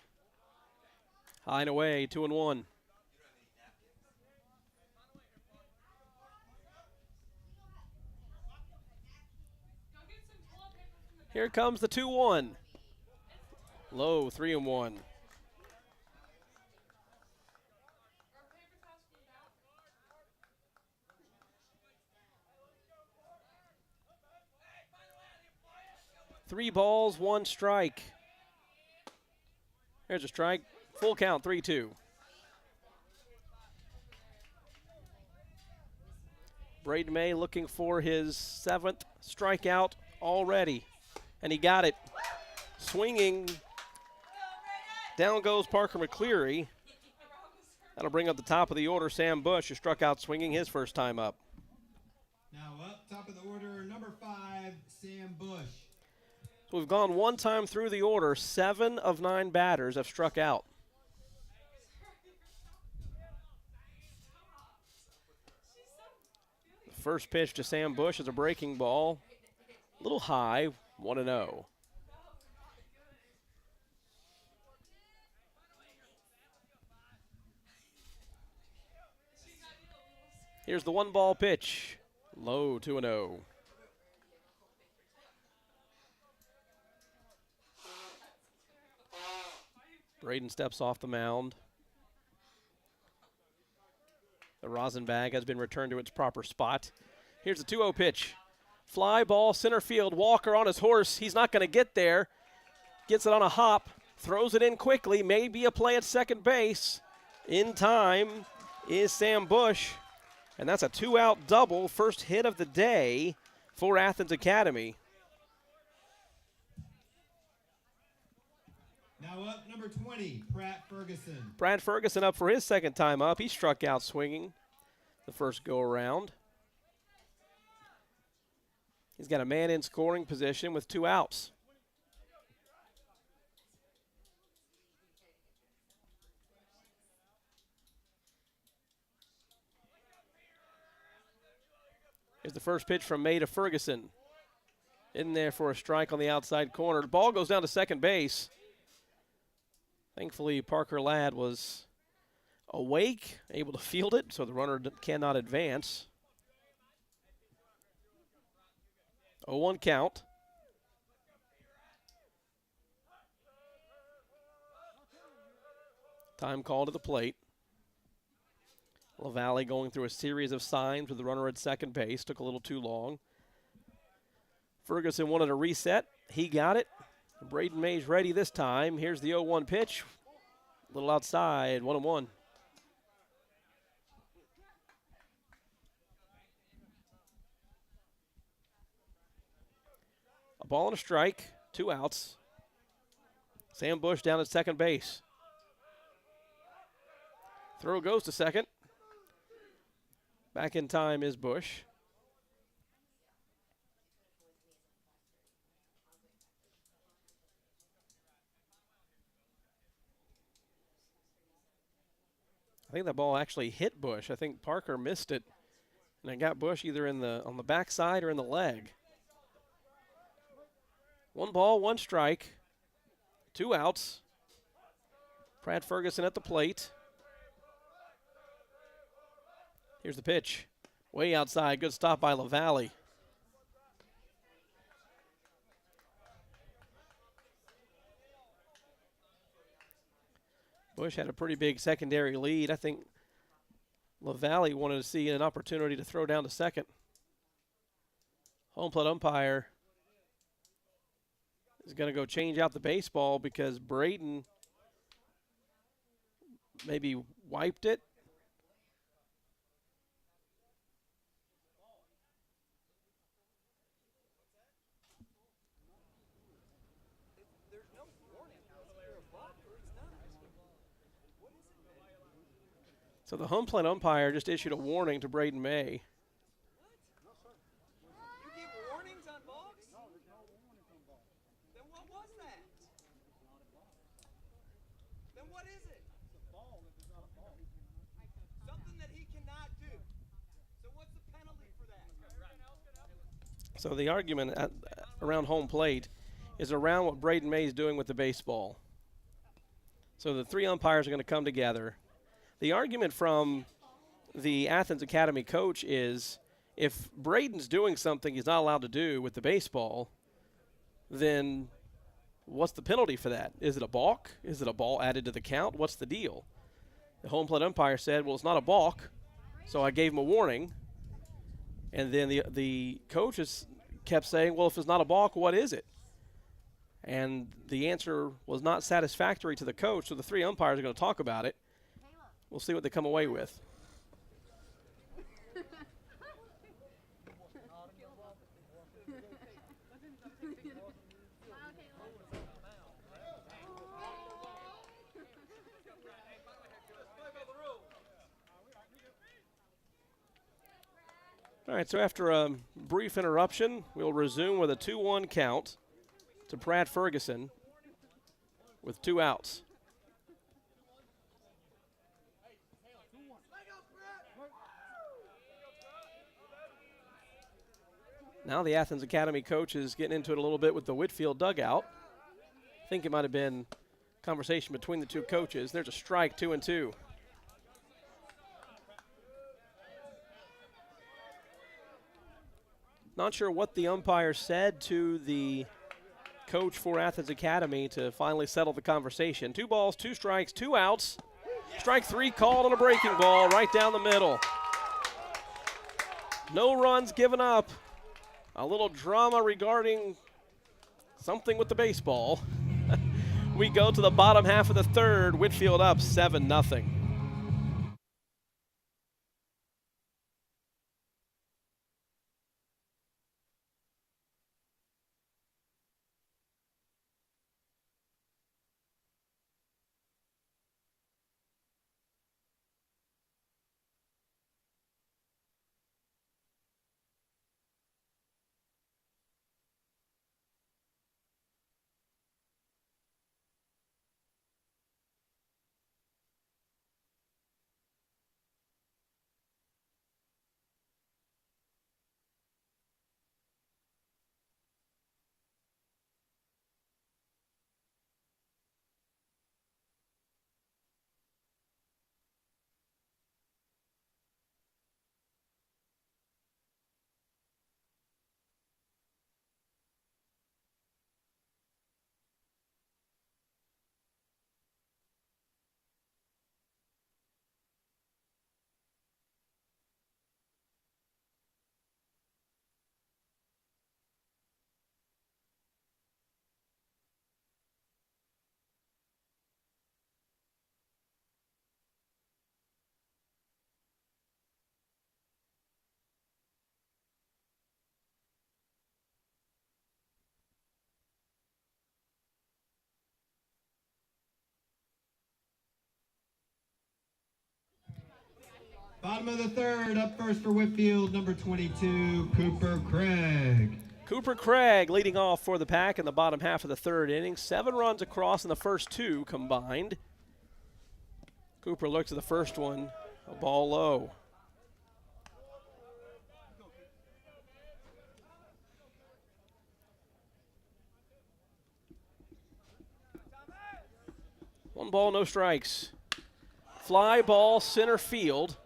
High and away, 2-1. Here comes the 2-1. Low, 3-1. Three balls, 1 strike. There's a strike. Full count, 3-2. Braden May looking for his 7th strikeout already. And he got it. Swinging. Down goes Parker McCleary. That'll bring up the top of the order, Sam Bush, who struck out swinging his first time up. Now up top of the order, number 5, Sam Bush. So we've gone 1 time through the order. 7 of 9 batters have struck out. The first pitch to Sam Bush is a breaking ball. A little high, 1-0. Here's the 1 ball pitch. Low, 2-0. Braden steps off the mound. The rosin bag has been returned to its proper spot. Here's the 2-0 pitch. Fly ball, center field. Walker on his horse. He's not going to get there. Gets it on a hop. Throws it in quickly. Maybe a play at second base. In time is Sam Bush. And that's a 2-out double. First hit of the day for Athens Academy. Now up, number 20, Pratt Ferguson. Brad Ferguson up for his 2nd time up. He struck out swinging the first go-around. He's got a man in scoring position with 2 outs. Here's the first pitch from May to Ferguson. In there for a strike on the outside corner. The ball goes down to second base. Thankfully, Parker Ladd was awake, able to field it, so the runner cannot advance. 0-1 count. Time call to the plate. LaValle going through a series of signs with the runner at second base. Took a little too long. Ferguson wanted a reset. He got it. Braden May's ready this time. Here's the 0-1 pitch. A little outside, 1-1. A ball and a strike, 2 outs. Sam Bush down at second base. Throw goes to second. Back in time is Bush. think that ball actually hit Bush. I think Parker missed it, and it got Bush either on the backside or in the leg. 1 ball, 1 strike, 2 outs. Pratt Ferguson at the plate. Here's the pitch. Way outside. Good stop by LaValle. Bush had a pretty big secondary lead. I think LaValle wanted to see an opportunity to throw down to second. Home plate umpire is going to go change out the baseball because Braden maybe wiped it. So the home plate umpire just issued a warning to Braden May. You give warnings on balls? No, there's no warnings on balls. Then what was that? Then what is it? It's a ball if it's not a ball. Something that he cannot do. So what's the penalty for that? So the argument around home plate is around what Braden May is doing with the baseball. So the 3 umpires are going to come together. The argument from the Athens Academy coach is if Braden's doing something he's not allowed to do with the baseball, then what's the penalty for that? Is it a balk? Is it a ball added to the count? What's the deal? The home plate umpire said, well, it's not a balk, so I gave him a warning. And then the coaches kept saying, well, if it's not a balk, what is it? And the answer was not satisfactory to the coach, so the 3 umpires are going to talk about it. We'll see what they come away with. All right, so after a brief interruption, we'll resume with a 2-1 count to Pratt Ferguson with 2 outs. Now the Athens Academy coach is getting into it a little bit with the Whitfield dugout. I think it might have been a conversation between the 2 coaches. There's a strike, 2-2. Not sure what the umpire said to the coach for Athens Academy to finally settle the conversation. 2 balls, 2 strikes, 2 outs. Strike 3 called on a breaking ball right down the middle. No runs given up. A little drama regarding something with the baseball. We go to the bottom half of the 3rd. Whitfield up 7-0. Bottom of the 3rd, up first for Whitfield, number 22, Cooper Craig. Cooper Craig leading off for the Pack in the bottom half of the 3rd inning. 7 runs across in the first 2 combined. Cooper looks at the first one, a ball low. One ball, no strikes. Fly ball, center field.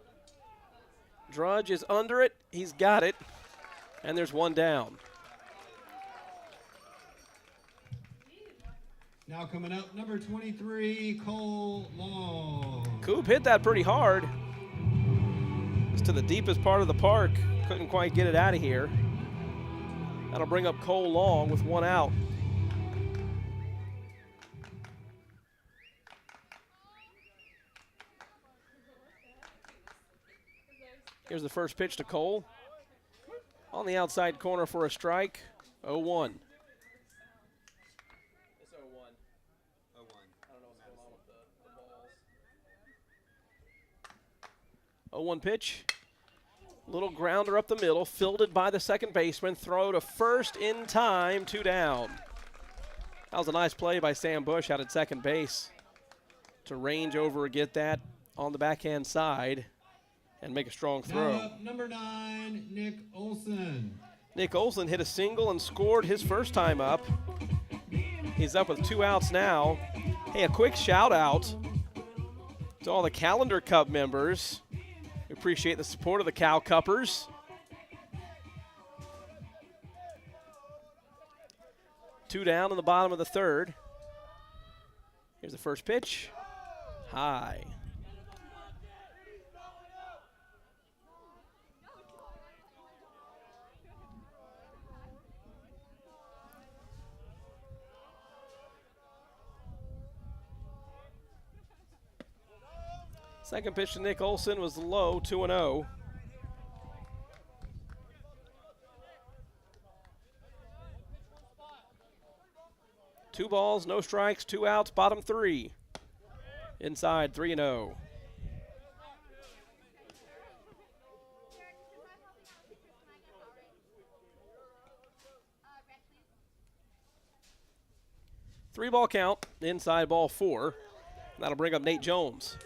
Drudge is under it. He's got it. And there's one down. Now coming up, number 23, Cole Long. Coop hit that pretty hard. It's to the deepest part of the park. Couldn't quite get it out of here. That'll bring up Cole Long with one out. Here's the first pitch to Cole. On the outside corner for a strike, 0-1. It's 0-1. 0-1. I don't know what's going on with the balls. 0-1 pitch. Little grounder up the middle, fielded by the second baseman. Throw to first in time, 2 down. That was a nice play by Sam Bush out at second base to range over and get that on the backhand side and make a strong throw. Now up, number 9, Nick Olson. Nick Olson hit a single and scored his first time up. He's up with 2 outs now. Hey, a quick shout out to all the Calendar Cup members. We appreciate the support of the Cal Cuppers. 2 down in the bottom of the third. Here's the first pitch. High. Second pitch to Nick Olson was low, 2-0. Two balls, no strikes, 2 outs, bottom 3. Inside, 3-0. Three ball count, inside ball 4. That'll bring up Nate Jones.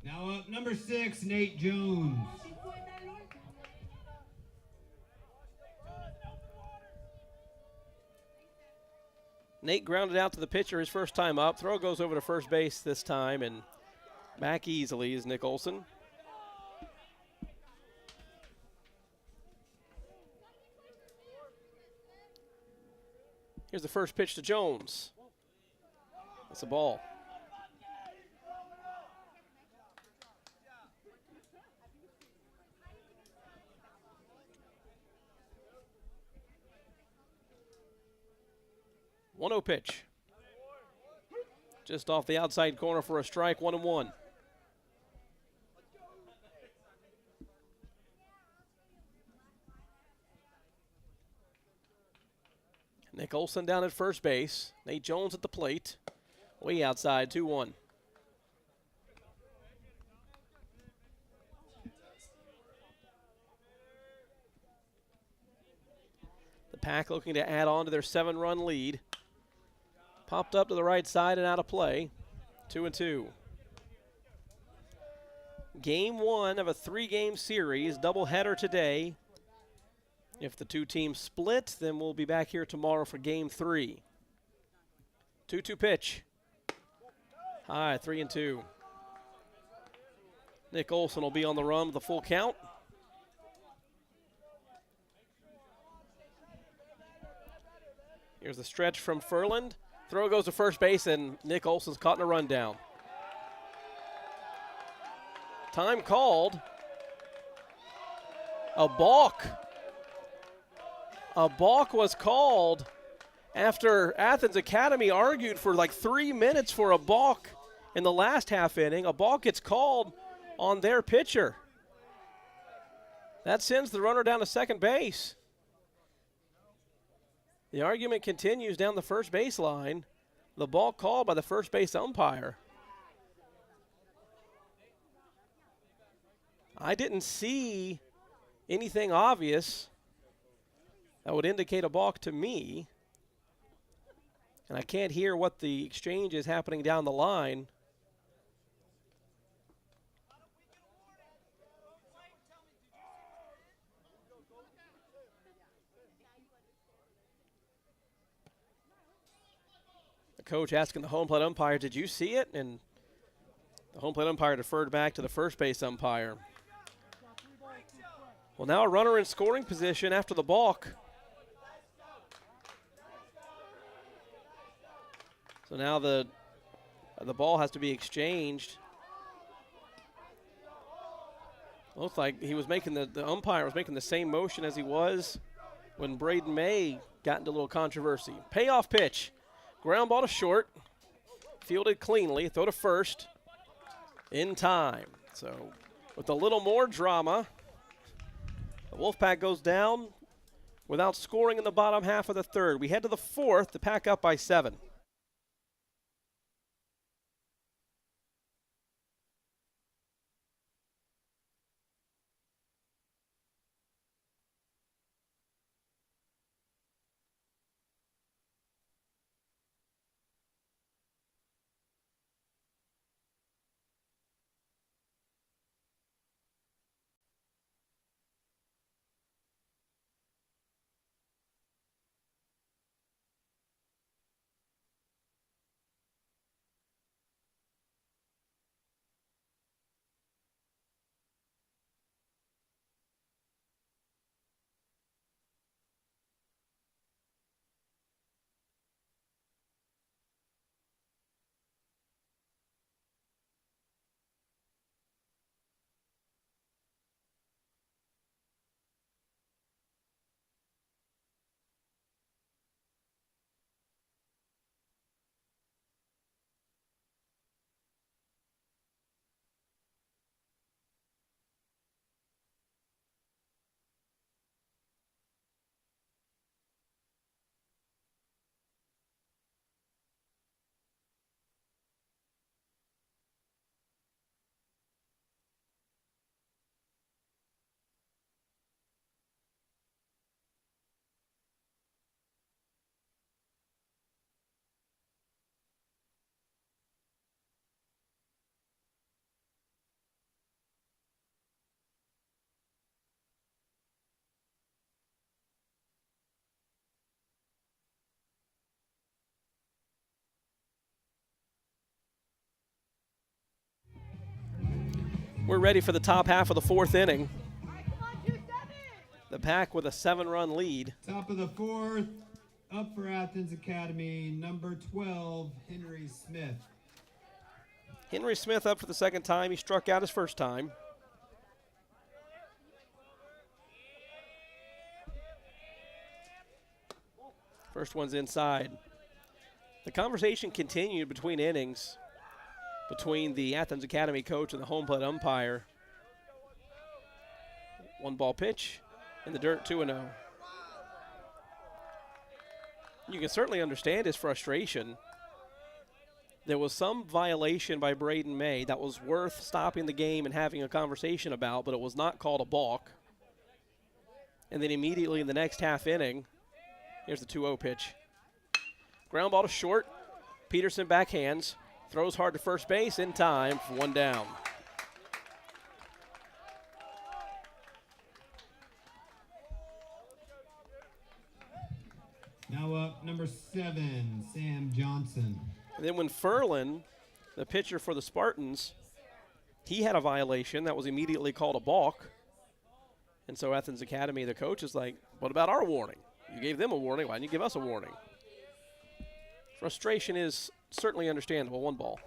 Now up, number 6, Nate Jones. Nate grounded out to the pitcher his first time up. Throw goes over to first base this time, and back easily is Nick Olson. Here's the first pitch to Jones. That's a ball. One-0 pitch. Just off the outside corner for a strike, 1-1. Nick Olson down at first base. Nate Jones at the plate. Way outside, 2-1. The Pack looking to add on to their 7-run lead. Popped up to the right side and out of play. 2-2. Game 1 of a 3-game series, doubleheader today. If the two teams split, then we'll be back here tomorrow for game 3. 2-2 pitch. High, 3-2. Nick Olson will be on the run with a full count. Here's the stretch from Furland. Throw goes to first base, and Nick Olson's caught in a rundown. Time called. A balk. A balk was called after Athens Academy argued for like 3 minutes for a balk in the last half inning. A balk gets called on their pitcher. That sends the runner down to second base. The argument continues down the first baseline. The ball called by the first base umpire. I didn't see anything obvious That would indicate a balk to me. And I can't hear what the exchange is happening down the line. The coach asking the home plate umpire, did you see it? And the home plate umpire deferred back to the first base umpire. Well, now a runner in scoring position after the balk. So now the ball has to be exchanged. Looks like he was making the umpire was making the same motion as he was when Braden May got into a little controversy. Payoff pitch. Ground ball to short. Fielded cleanly. Throw to first. In time. So with a little more drama, the Wolfpack goes down without scoring in the bottom half of the third. We head to the fourth to pack up by 7. We're ready for the top half of the fourth inning. The Pack with a 7-run lead. Top of the fourth, up for Athens Academy, number 12, Henry Smith. Henry Smith up for the second time. He struck out his first time. First one's inside. The conversation continued between innings, between the Athens Academy coach and the home plate umpire. 1-ball pitch in the dirt, 2-0. You can certainly understand his frustration. There was some violation by Braden May that was worth stopping the game and having a conversation about, but it was not called a balk. And then immediately in the next half inning, here's the 2-0 pitch. Ground ball to short. Peterson backhands. Throws hard to first base in time for 1 down. Now up, number 7, Sam Johnson. And then when Furlan, the pitcher for the Spartans, he had a violation that was immediately called a balk. And so Athens Academy, the coach, is like, what about our warning? You gave them a warning. Why didn't you give us a warning? Frustration is certainly understandable. 1 ball.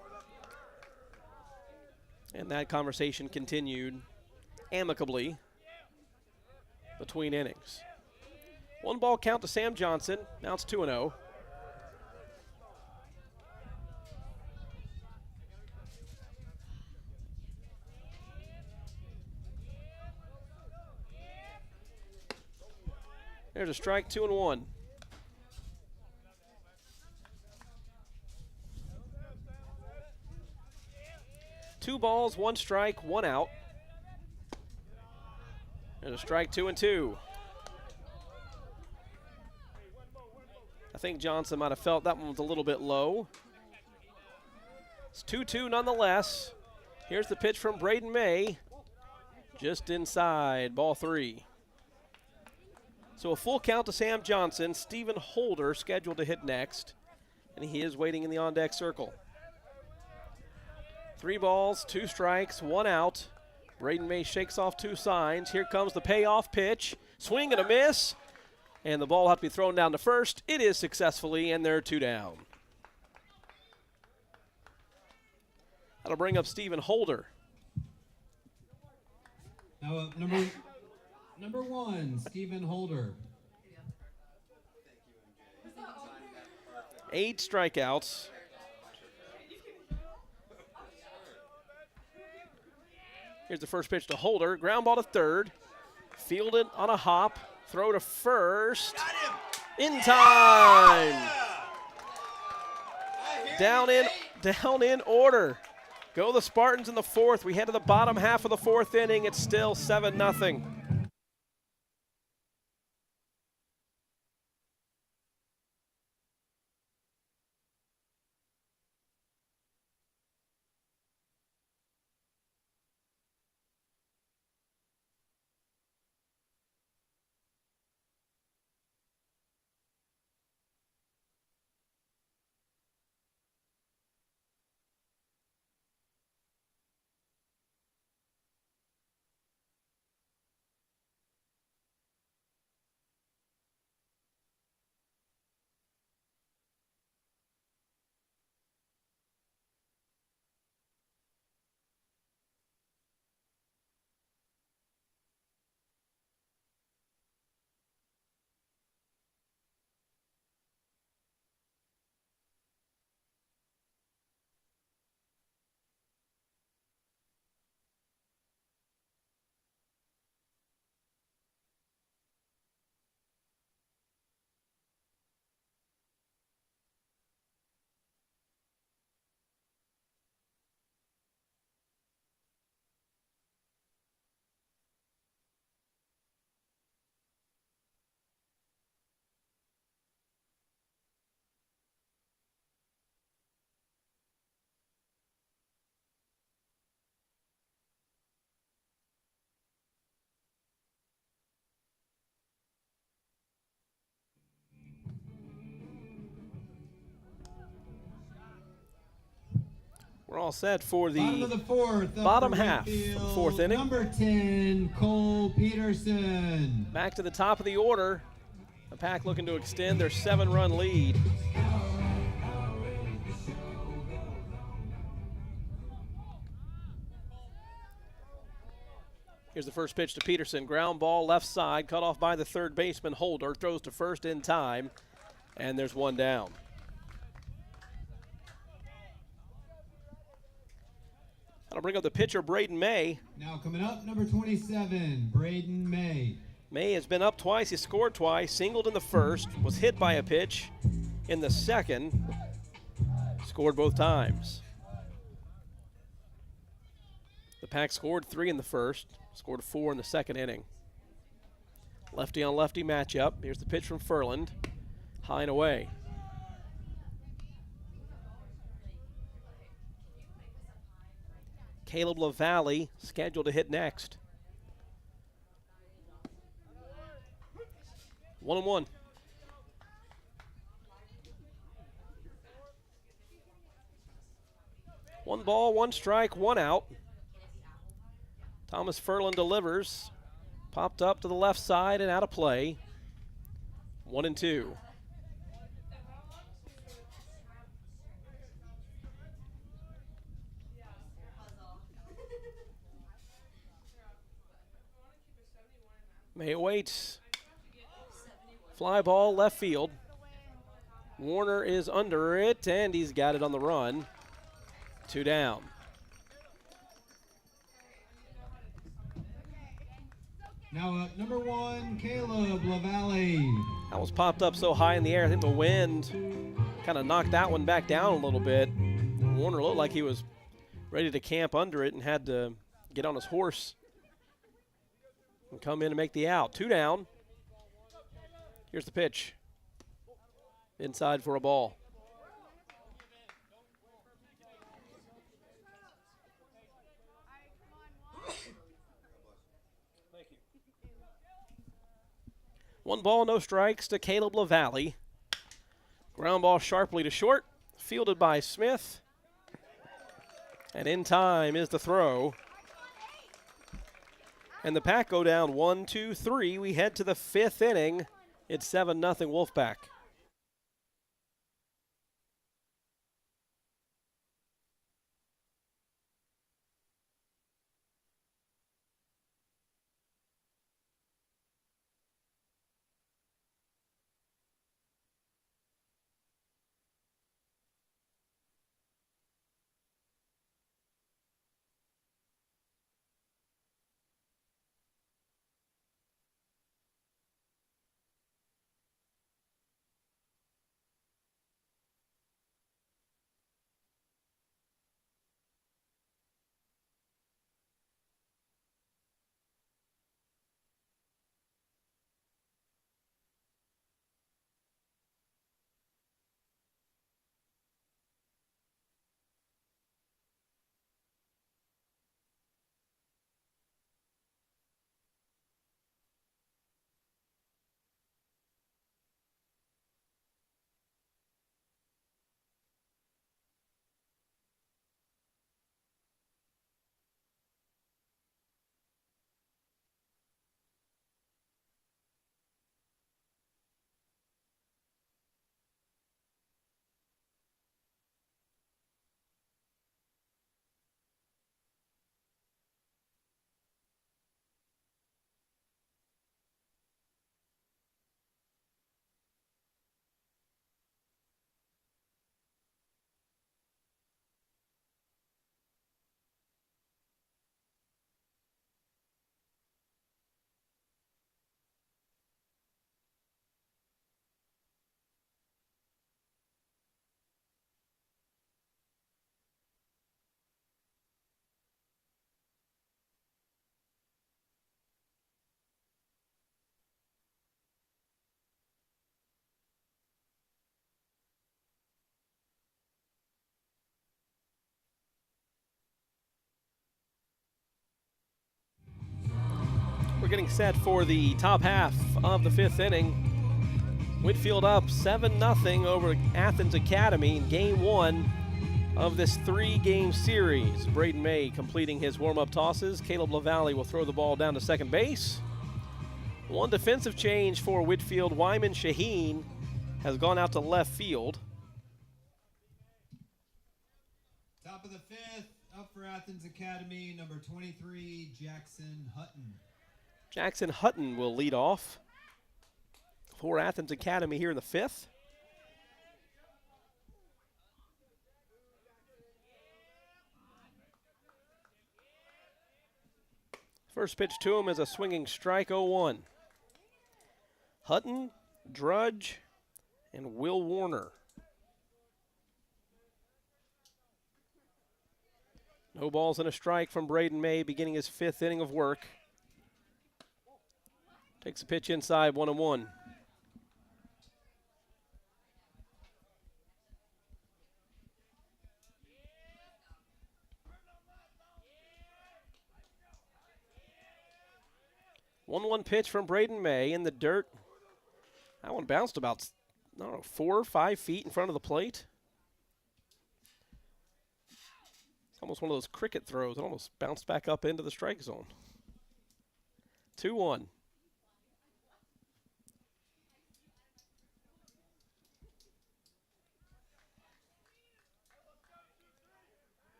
And that conversation continued amicably between innings. 1-ball count to Sam Johnson. Now it's 2-0. There's a strike, 2-1. Two balls, 1 strike, 1 out. There's a strike, 2-2. think Johnson might have felt that one was a little bit low. It's 2-2 nonetheless. Here's the pitch from Braden May. Just inside, ball 3. So a full count to Sam Johnson. Stephen Holder scheduled to hit next, and he is waiting in the on-deck circle. 3 balls, 2 strikes, 1 out. Braden May shakes off 2 signs. Here comes the payoff pitch. Swing and a miss, and the ball will have to be thrown down to first. It is successfully, and they're 2 down. That'll bring up Stephen Holder. Now up number 1, Stephen Holder. 8 strikeouts. Here's the first pitch to Holder. Ground ball to third. Fielded on a hop. Throw to first. In time. Down in order. Go the Spartans in the 4th. We head to the bottom half of the 4th inning. It's still 7-0. We're all set for the Bottom of the 4th. bottom half of the Whitfield, 4th inning. Number 10, Cole Peterson. Back to the top of the order. The Pack looking to extend their 7-run lead. Here's the first pitch to Peterson. Ground ball left side, cut off by the third baseman Holder. Throws to first in time, and there's 1 down. That'll bring up the pitcher, Braden May. Now coming up, number 27, Braden May. May has been up twice. He scored twice, singled in the first, was hit by a pitch in the second, scored both times. The Pack scored 3 in the first, scored 4 in the second inning. Lefty on lefty matchup. Here's the pitch from Furland, high and away. Caleb LaValle scheduled to hit next. 1-1. One ball, 1 strike, 1 out. Thomas Furland delivers. Popped up to the left side and out of play. 1-2. May awaits. Fly ball left field. Warner is under it, and he's got it on the run. 2 down. Now up, number 1, Caleb LaValle. That was popped up so high in the air. I think the wind kind of knocked that one back down a little bit. Warner looked like he was ready to camp under it and had to get on his horse and come in and make the out. 2 down. Here's the pitch. inside for a ball. One ball, no strikes to Caleb LaValle. Ground ball sharply to short, fielded by Smith. And in time is the throw. And the Pack go down 1-2-3. We head to the 5th inning. It's 7-0 Wolfpack. We're getting set for the top half of the 5th inning. Whitfield up 7-0 over Athens Academy in game 1 of this 3-game series. Braden May completing his warm-up tosses. Caleb LaValle will throw the ball down to second base. One defensive change for Whitfield. Wyman Shaheen has gone out to left field. Top of the 5th, up for Athens Academy, number 23, Jackson Hutton. Jackson Hutton will lead off for Athens Academy here in the 5th. First pitch to him is a swinging strike, 0-1. Hutton, Drudge, and Will Warner. No balls and a strike from Braden May beginning his 5th inning of work. Takes a pitch inside, 1-1. One pitch from Braden May in the dirt. That one bounced about, 4 or 5 feet in front of the plate. It's almost one of those cricket throws. It almost bounced back up into the strike zone. 2-1.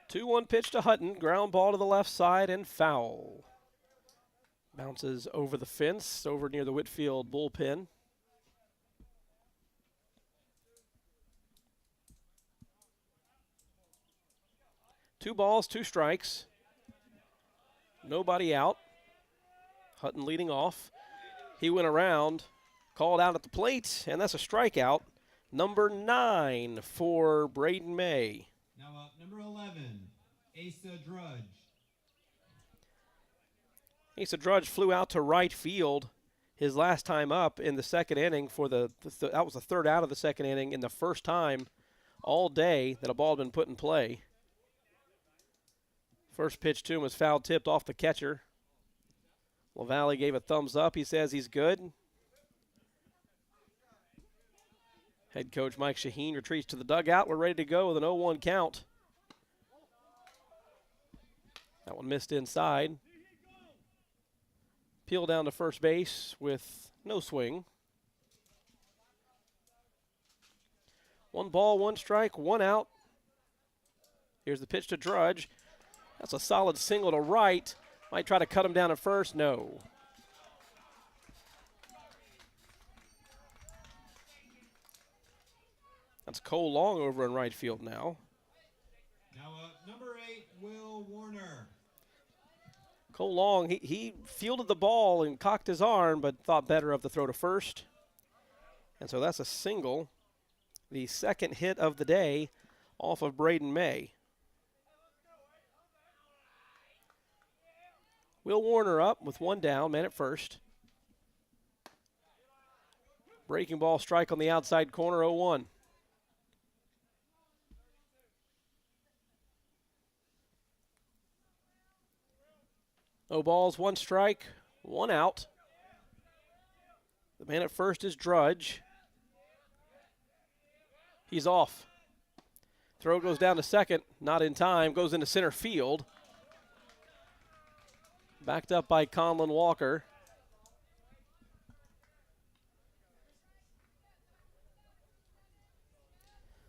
Two-one pitch to Hutton. Ground ball to the left side and foul. Bounces over the fence, over near the Whitfield bullpen. Two balls, two strikes. Nobody out. Hutton leading off. He went around, called out at the plate, and that's a strikeout. Number 9 for Braden May. Now up, number 11, Asa Drudge. Asa Drudge flew out to right field. his last time up in the second inning for that was the third out of the second inning, and the first time all day that a ball had been put in play. First pitch to him was foul tipped off the catcher. LaValle gave a thumbs up. He says he's good. Head coach Mike Shaheen retreats to the dugout. We're ready to go with an 0-1 count. That one missed inside. Peel down to first base with no swing. 1 ball, 1 strike, 1 out. Here's the pitch to Drudge. That's a solid single to right. Might try to cut him down at first. No. That's Cole Long over in right field now. Now number 8, Will Warner. Cole Long, he fielded the ball and cocked his arm, but thought better of the throw to first. And so that's a single. The second hit of the day off of Braden May. Will Warner up with 1 down, man at first. Breaking ball strike on the outside corner, 0-1. No balls, 1 strike, 1 out. The man at first is Drudge. He's off. Throw goes down to second, not in time, goes into center field. Backed up by Conlon Walker.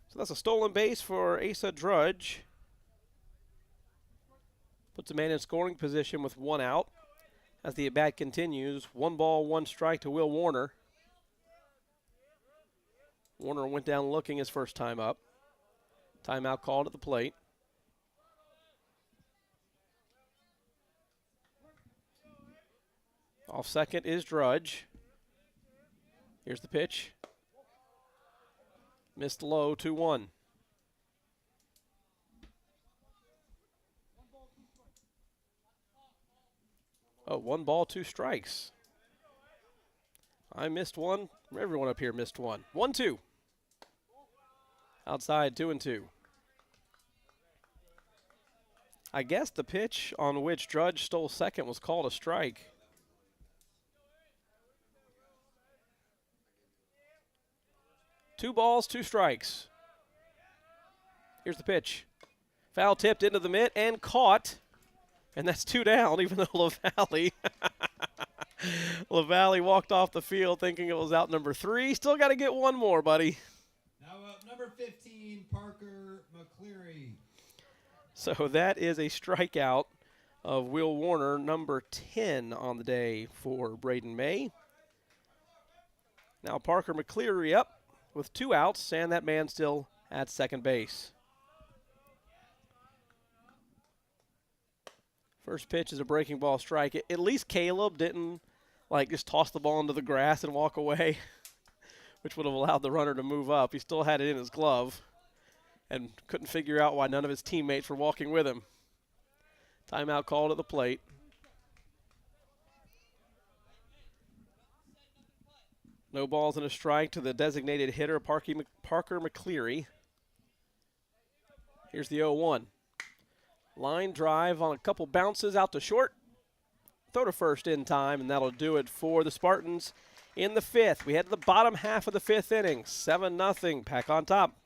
So that's a stolen base for Asa Drudge. Puts a man in scoring position with 1 out. As the at-bat continues, 1 ball, 1 strike to Will Warner. Warner went down looking his first time up. Timeout called at the plate. Off second is Drudge. Here's the pitch. Missed low, 2-1. Oh, 1 ball, 2 strikes. I missed one. Everyone up here missed one. 1-2. Outside, 2-2. I guess the pitch on which Drudge stole second was called a strike. Two balls, 2 strikes. Here's the pitch. Foul tipped into the mitt and caught. And that's 2 down, even though LaValle walked off the field thinking it was out number 3. Still got to get 1 more, buddy. Now up number 15, Parker McCleary. So that is a strikeout of Will Warner, number 10 on the day for Braden May. Now Parker McCleary up with 2 outs, and that man still at second base. First pitch is a breaking ball strike. At least Caleb didn't just toss the ball into the grass and walk away, which would have allowed the runner to move up. He still had it in his glove and couldn't figure out why none of his teammates were walking with him. Timeout called at the plate. No balls and a strike to the designated hitter, Parker McCleary. Here's the 0-1. Line drive on a couple bounces out to short. Throw to first in time, and that'll do it for the Spartans in the 5th. We head to the bottom half of the 5th inning. 7-0, Pack on top.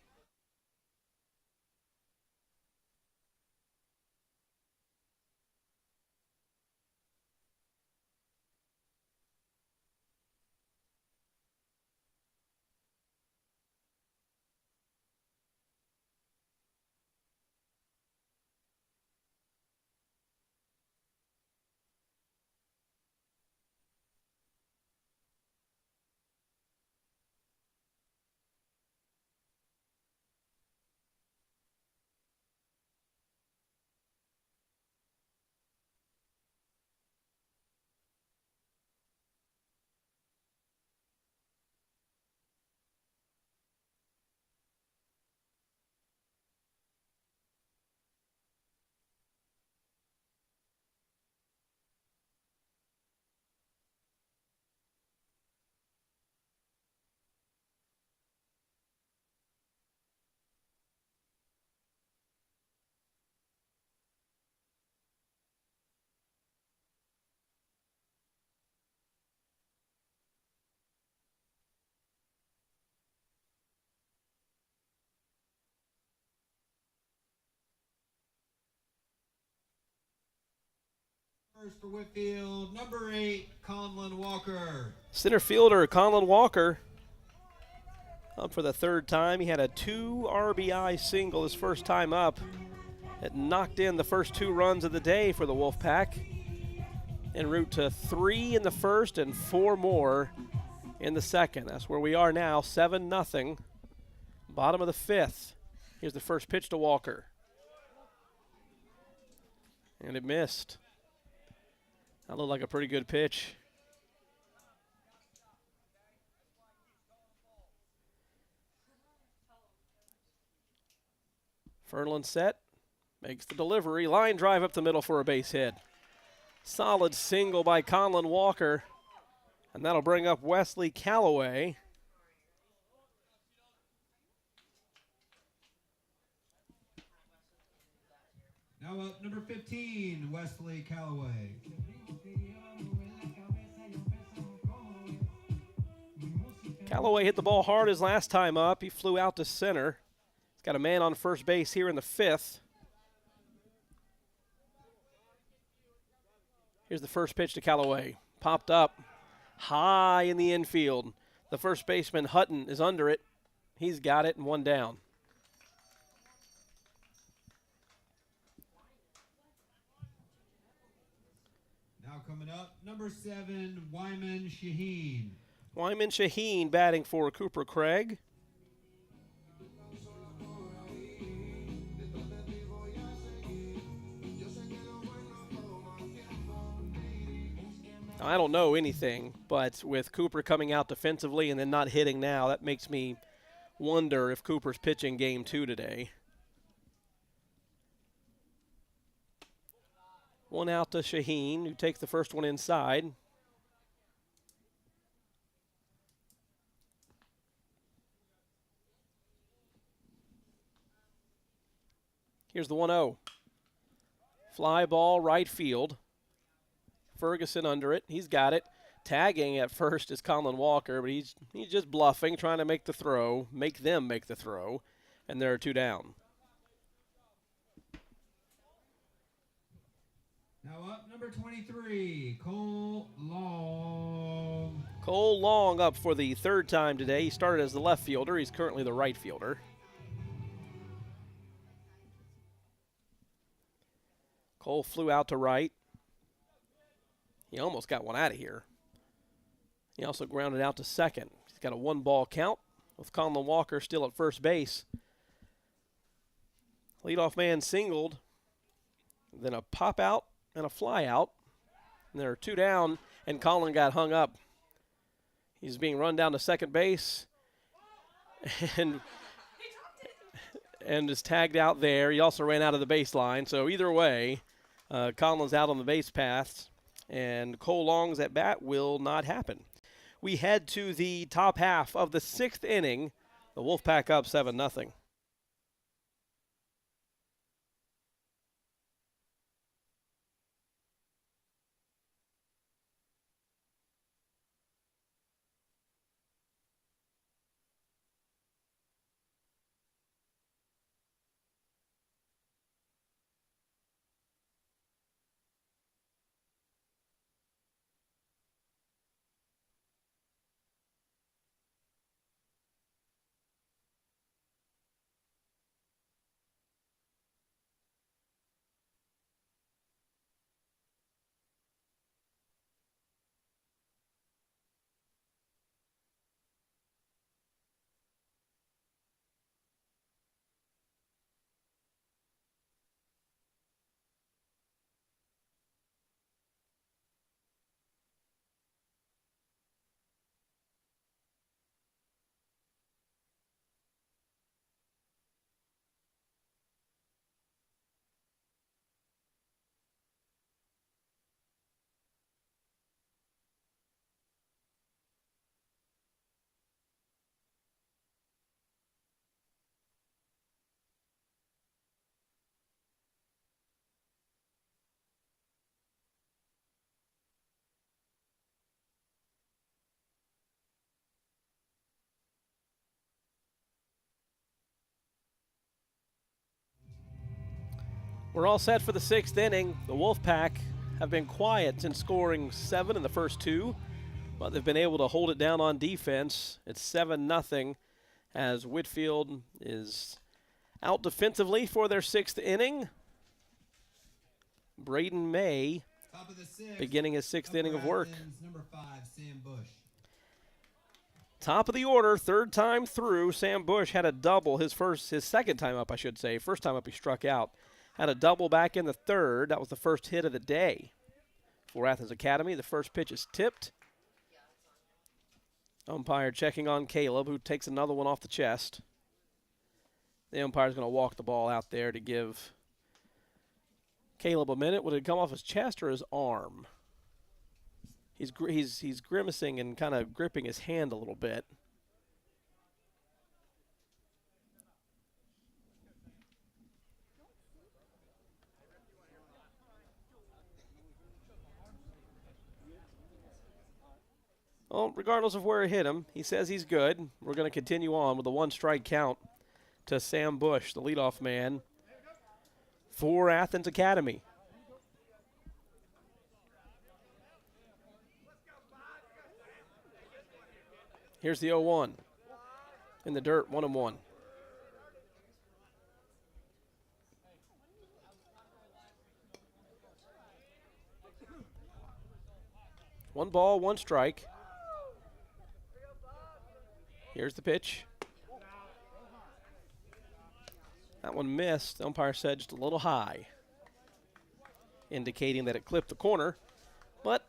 First for Whitfield, number 8, Conlon Walker. Center fielder Conlon Walker up for the third time. He had a 2 RBI single his first time up. It knocked in the first 2 runs of the day for the Wolfpack, en route to 3 in the first and 4 more in the second. That's where we are now, 7-0, bottom of the 5th. Here's the first pitch to Walker. And it missed. That looked like a pretty good pitch. Fernlund set, makes the delivery, line drive up the middle for a base hit. Solid single by Conlon Walker, and that'll bring up Wesley Calloway. Now up, number 15, Wesley Calloway. Calloway hit the ball hard his last time up. He flew out to center. He's got a man on first base here in the 5th. Here's the first pitch to Calloway. Popped up high in the infield. The first baseman, Hutton, is under it. He's got it and 1 down. Now coming up, number 7, Wyman Shaheen. Wyman Shaheen batting for Cooper Craig. I don't know anything, but with Cooper coming out defensively and then not hitting now, that makes me wonder if Cooper's pitching game 2 today. 1 out to Shaheen, who takes the first one inside. Here's the 1-0. Fly ball right field. Ferguson under it. He's got it. Tagging at first is Conlon Walker, but he's just bluffing, trying to make the throw, make them make the throw, and there are 2 down. Now up, number 23, Cole Long. Cole Long up for the 3rd time today. He started as the left fielder. He's currently the right fielder. Cole flew out to right. He almost got one out of here. He also grounded out to second. He's got a 1-ball count with Conlon Walker still at first base. Leadoff man singled, then a pop out and a fly out. And there are 2 down, and Conlon got hung up. He's being run down to second base and is tagged out there. He also ran out of the baseline. So either way, Conlon's out on the base paths, and Cole Long's at bat will not happen. We head to the top half of the 6th inning. The Wolfpack up 7-0. We're all set for the 6th inning. The Wolfpack have been quiet since scoring 7 in the first 2, but they've been able to hold it down on defense. It's 7-0 as Whitfield is out defensively for their 6th inning. Braden May Top of the 6th, beginning his 6th inning of work. Athens, number 5, Sam Bush. Top of the order, 3rd time through. Sam Bush had a double his 2nd time up, I should say. First time up he struck out. Had a double back in the 3rd. That was the first hit of the day for Athens Academy. The first pitch is tipped. Umpire checking on Caleb, who takes another one off the chest. The umpire's going to walk the ball out there to give Caleb a minute. Would it come off his chest or his arm? He's grimacing and kind of gripping his hand a little bit. Well, regardless of where it hit him, he says he's good. We're going to continue on with a 1-strike count to Sam Bush, the leadoff man for Athens Academy. Here's the 0-1. In the dirt, 1-1. One ball, 1 strike. Here's the pitch. That one missed. The umpire said just a little high, indicating that it clipped the corner, but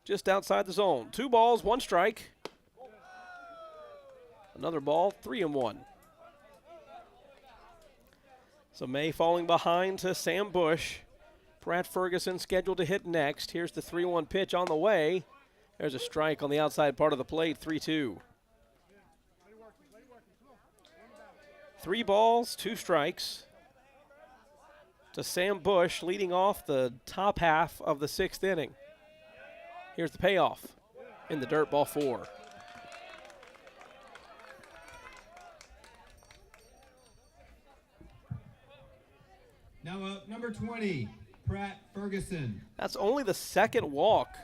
just outside the zone. 2 balls, 1 strike. Another ball, 3-1. So May falling behind to Sam Bush. Pratt Ferguson scheduled to hit next. Here's the 3-1 pitch on the way. There's a strike on the outside part of the plate, 3-2. 3 balls, 2 strikes to Sam Bush, leading off the top half of the 6th inning. Here's the payoff in the dirt, ball 4. Now up, number 20, Pratt Ferguson. That's only the 2nd walk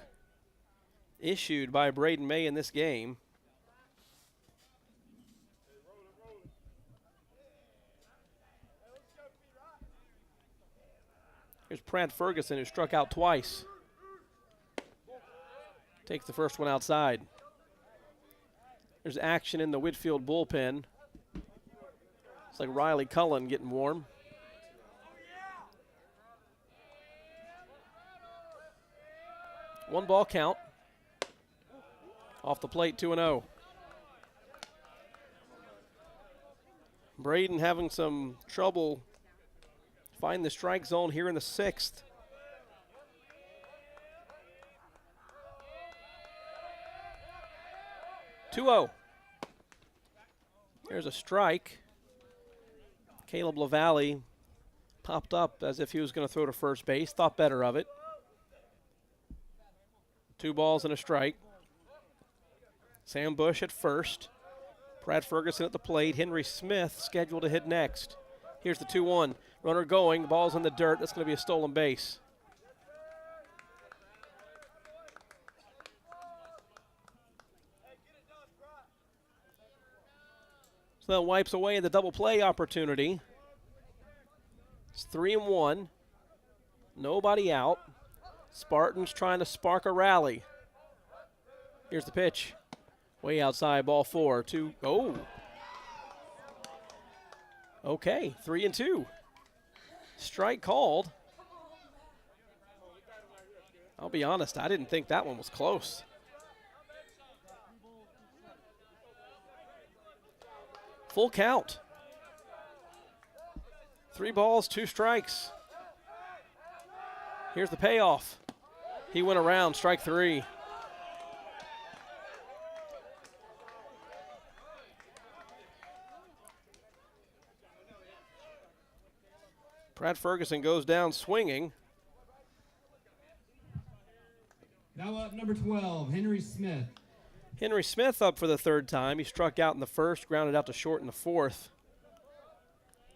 issued by Braden May in this game. Here's Pratt Ferguson, who struck out twice. Takes the first one outside. There's action in the Whitfield bullpen. It's like Riley Cullen getting warm. One ball count. Off the plate, 2-0. Braden having some trouble finding the strike zone here in the 6th. There's a strike. Caleb LaValle popped up as if he was going to throw to first base. Thought better of it. 2 balls and a strike. Sam Bush at first. Pratt Ferguson at the plate. Henry Smith scheduled to hit next. Here's the 2-1. Runner going. Ball's in the dirt. That's going to be a stolen base. So that wipes away the double play opportunity. It's 3-1. Nobody out. Spartans trying to spark a rally. Here's the pitch. Way outside, ball 4. 2. Oh. Okay, 3-2. Strike called. I'll be honest, I didn't think that one was close. Full count. 3 balls, 2 strikes. Here's the payoff. He went around, strike 3. Pratt Ferguson goes down swinging. Now up, number 12, Henry Smith. Henry Smith up for the 3rd time. He struck out in the 1st, grounded out to short in the 4th.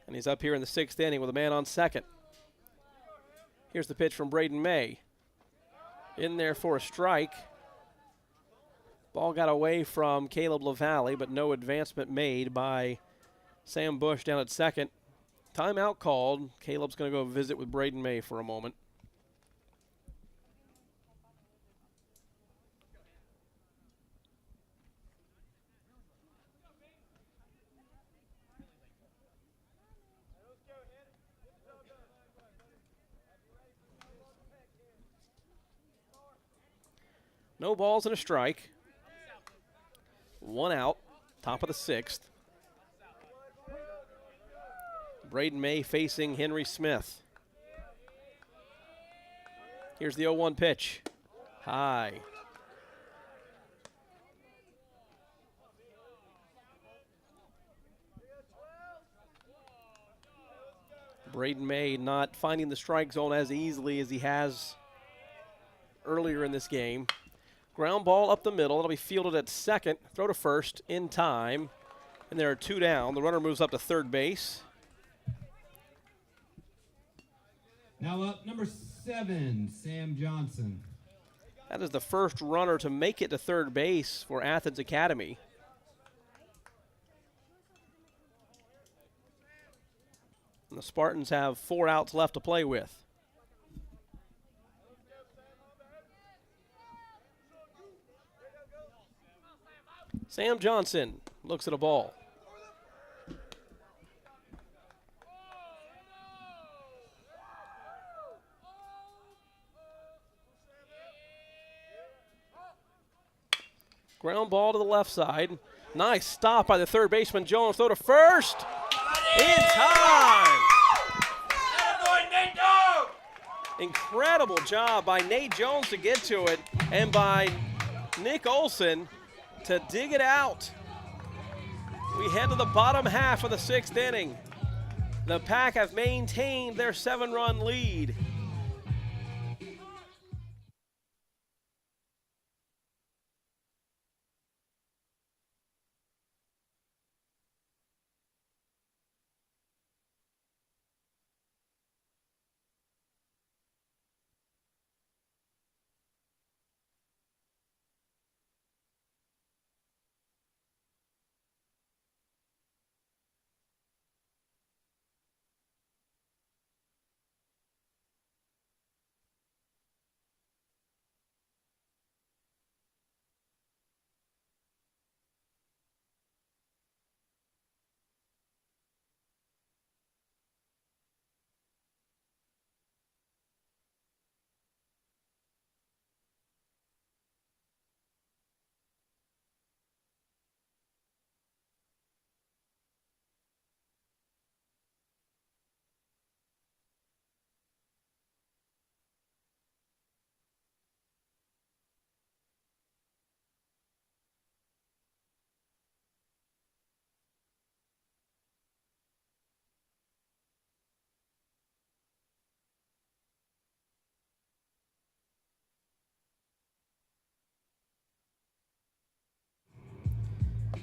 And he's up here in the 6th inning with a man on 2nd. Here's the pitch from Braden May. In there for a strike. Ball got away from Caleb LaValle, but no advancement made by Sam Bush down at second. Timeout called. Caleb's going to go visit with Braden May for a moment. No balls and a strike. 1 out, top of the 6th. Braden May facing Henry Smith. Here's the 0-1 pitch. High. Braden May not finding the strike zone as easily as he has earlier in this game. Ground ball up the middle. It'll be fielded at second. Throw to first in time. And there are 2 down. The runner moves up to third base. Now up number 7, Sam Johnson. That is the first runner to make it to third base for Athens Academy. And the Spartans have 4 outs left to play with. Sam Johnson looks at a ball. Ground ball to the left side. Nice stop by the third baseman, Jones. Throw to first. In time. Incredible job by Nate Jones to get to it, and by Nick Olson to dig it out. We head to the bottom half of the 6th inning. The Pack have maintained their 7-run lead.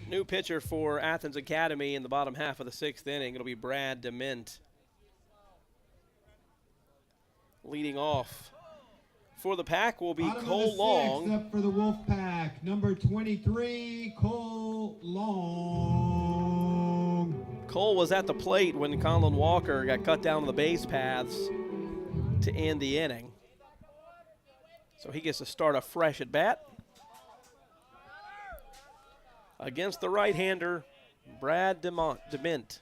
New pitcher for Athens Academy in the bottom half of the 6th inning. It'll be Brad DeMint leading off. For the Pack will be Bottom Cole of the Long. 6th, up for the Wolf Pack, number 23, Cole Long. Cole was at the plate when Colin Walker got cut down to the base paths to end the inning. So he gets to start a fresh at bat against the right-hander, Brad DeMint.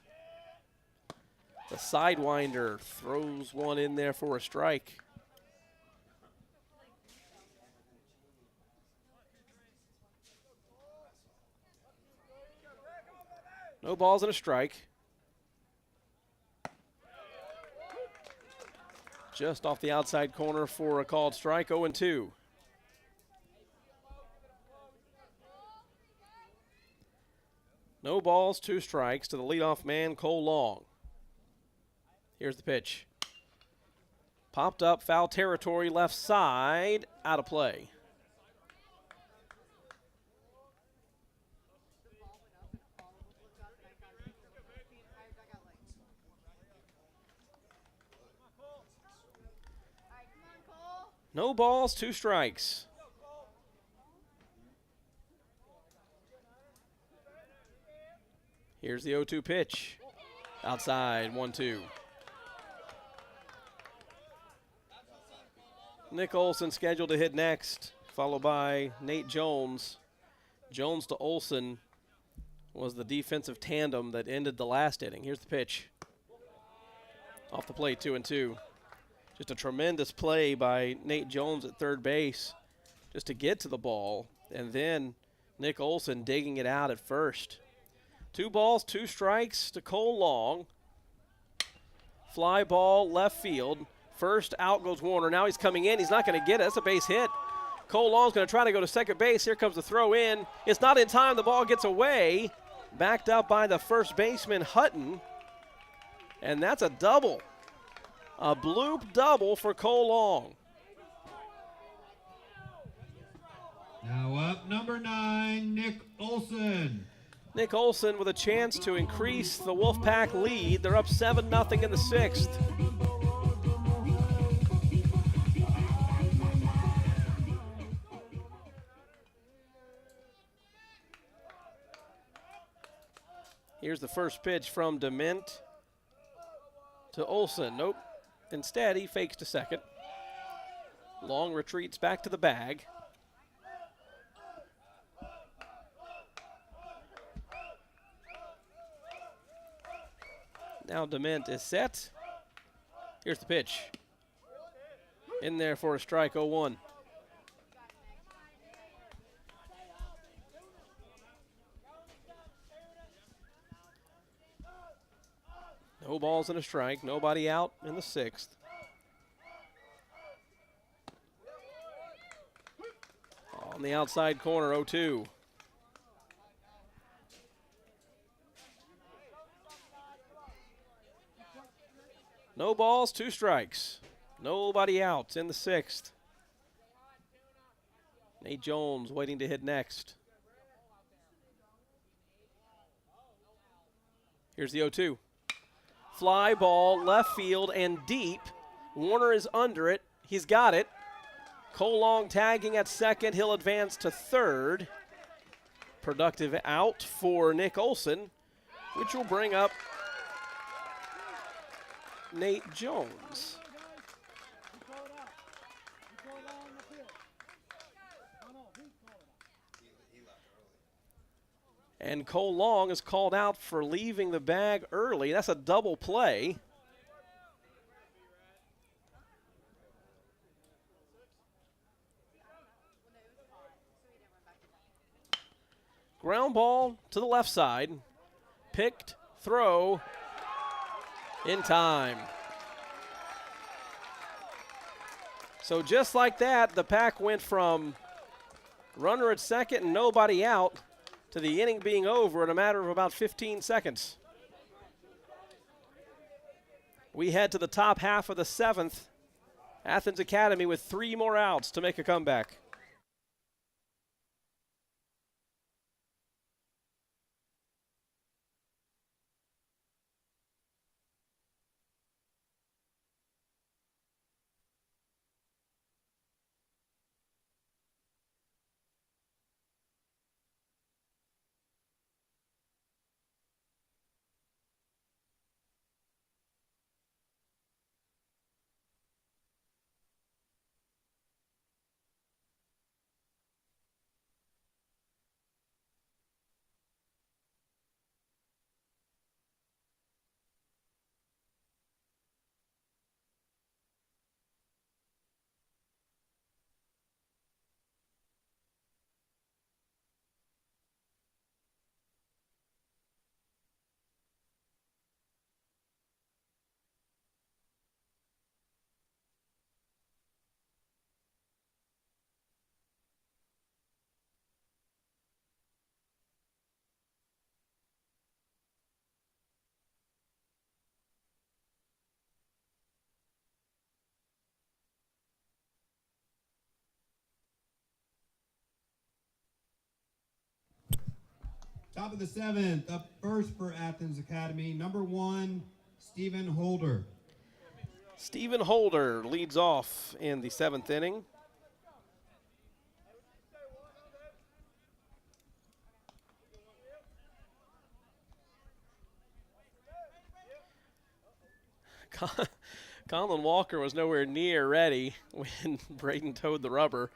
The sidewinder throws one in there for a strike. No balls and a strike. Just off the outside corner for a called strike, 0-2. No balls, 2 strikes to the leadoff man, Cole Long. Here's the pitch. Popped up, foul territory, left side, out of play. No balls, 2 strikes. Here's the 0-2 pitch. Outside, 1-2. Nick Olson scheduled to hit next, followed by Nate Jones. Jones to Olson was the defensive tandem that ended the last inning. Here's the pitch. Off the plate, 2-2. Just a tremendous play by Nate Jones at third base just to get to the ball, and then Nick Olson digging it out at first. 2 balls, 2 strikes to Cole Long. Fly ball left field. First out goes Warner. Now he's coming in. He's not going to get it. That's a base hit. Cole Long's going to try to go to second base. Here comes the throw in. It's not in time. The ball gets away. Backed up by the first baseman, Hutton. And that's a double. A bloop double for Cole Long. Now up number 9, Nick Olson. Nick Olson with a chance to increase the Wolfpack lead. They're up 7-0 in the 6th. Here's the first pitch from DeMint to Olson. Nope. Instead, he fakes to second. Long retreats back to the bag. Now DeMint is set. Here's the pitch. In there for a strike, 0-1. No balls and a strike. Nobody out in the 6th. On the outside corner, 0-2. No balls, 2 strikes. Nobody out in the 6th. Nate Jones waiting to hit next. Here's the 0-2. Fly ball, left field and deep. Warner is under it. He's got it. Cole Long tagging at second. He'll advance to third. Productive out for Nick Olson, which will bring up Nate Jones. And Cole Long is called out for leaving the bag early. That's a double play. Ground ball to the left side. Picked, throw, in time. So just like that, the Pack went from runner at second and nobody out to the inning being over in a matter of about 15 seconds. We head to the top half of the 7th. Athens Academy with 3 more outs to make a comeback. Top of the 7th, up first for Athens Academy, number 1, Stephen Holder. Stephen Holder leads off in the 7th inning. Colin Walker was nowhere near ready when Braden towed the rubber.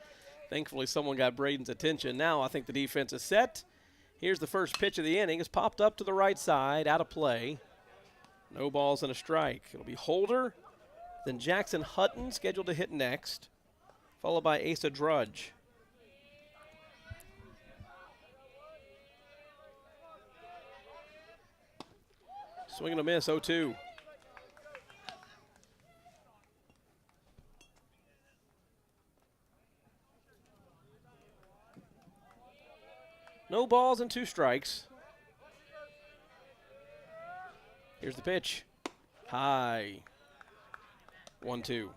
Thankfully, someone got Braden's attention. Now I think the defense is set. Here's the first pitch of the inning. It's popped up to the right side, out of play. No balls and a strike. It'll be Holder, then Jackson Hutton scheduled to hit next, followed by Asa Drudge. Swing and a miss, 0-2. No balls and 2 strikes. Here's the pitch. High. 1-2.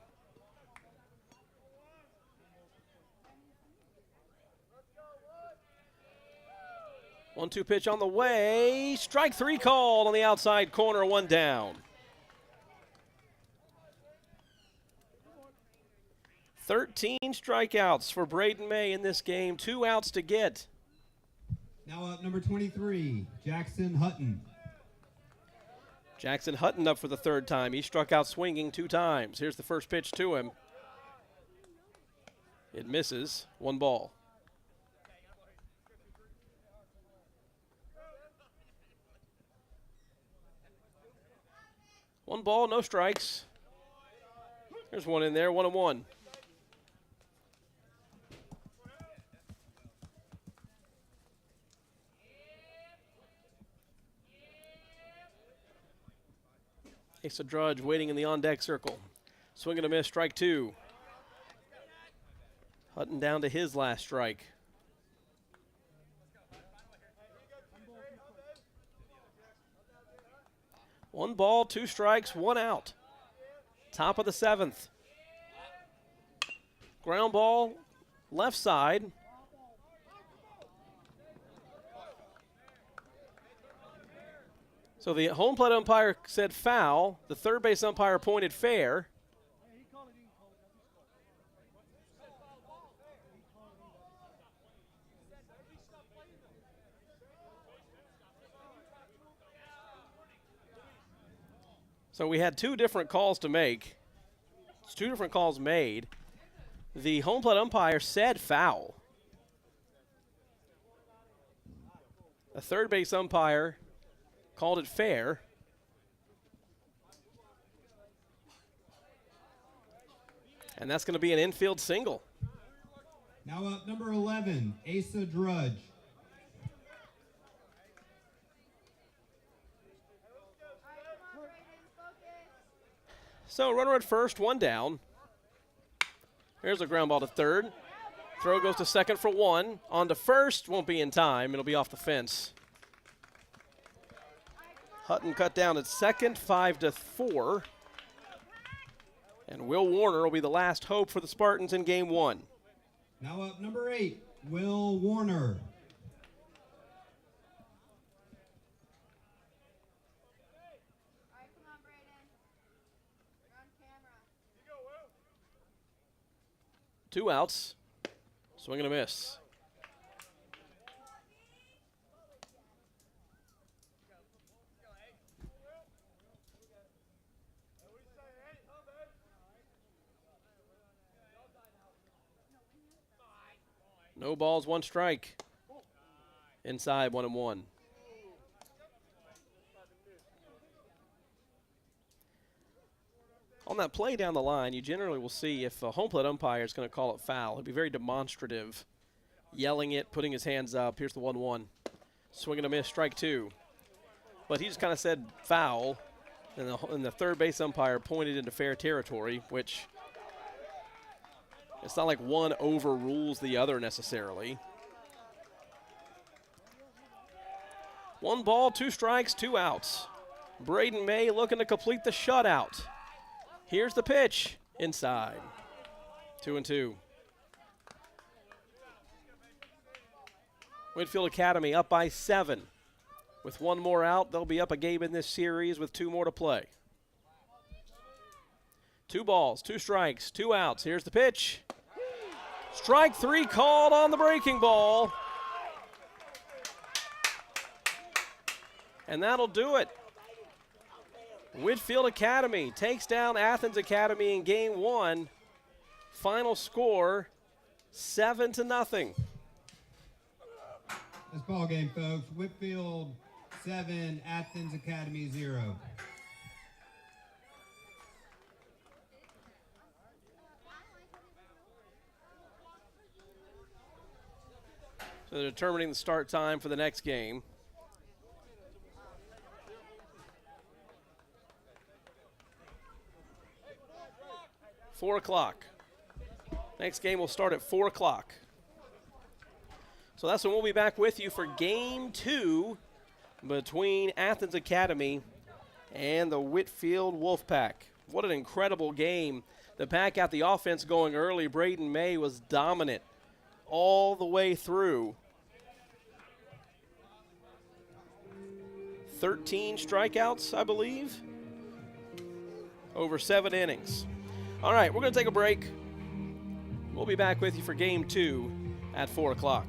One-two pitch on the way. Strike 3 called on the outside corner, 1 down. 13 strikeouts for Braden May in this game. 2 outs to get. Now up number 23, Jackson Hutton. Jackson Hutton up for the 3rd time. He struck out swinging 2 times. Here's the first pitch to him. It misses. 1 ball. One ball, no strikes. There's one in there, 1-1. Asa Drudge waiting in the on-deck circle. Swing and a miss, strike 2. Hutton down to his last strike. One ball, 2 strikes, 1 out. Top of the 7th. Ground ball, left side. So the home plate umpire said foul. The third base umpire pointed fair. So we had 2 different calls to make. It's 2 different calls made. The home plate umpire said foul. The third base umpire called it fair. And that's going to be an infield single. Now up number 11, Asa Drudge. So runner at first, 1 down. Here's a ground ball to third. Throw goes to second for 1. On to first, won't be in time. It'll be off the fence. Hutton cut down at second, 5-4. And Will Warner will be the last hope for the Spartans in game 1. Now up number 8, Will Warner. Two outs. Swing and a miss. No balls, 1 strike. Inside, 1-1. On that play down the line, you generally will see if a home plate umpire is going to call it foul. He'll be very demonstrative, yelling it, putting his hands up. Here's the 1-1. Swing and a miss, strike 2. But he just kind of said foul, and the third base umpire pointed into fair territory, which it's not like one overrules the other necessarily. 1 ball, 2 strikes, 2 outs. Braden May looking to complete the shutout. Here's the pitch, inside. 2-2. Whitfield Academy up by 7. With 1 more out, they'll be up a game in this series with 2 more to play. 2 balls, 2 strikes, 2 outs. Here's the pitch. Strike 3 called on the breaking ball. And that'll do it. Whitfield Academy takes down Athens Academy in game 1. Final score, 7-0. This ball game, folks. Whitfield 7, Athens Academy 0. So they're determining the start time for the next game. Four o'clock. Next game will start at 4 o'clock. So that's when we'll be back with you for game 2 between Athens Academy and the Whitfield Wolfpack. What an incredible game. The Pack got the offense going early. Braden May was dominant all the way through. 13 strikeouts, I believe, over 7 innings. All right, we're going to take a break. We'll be back with you for game 2 at 4 o'clock.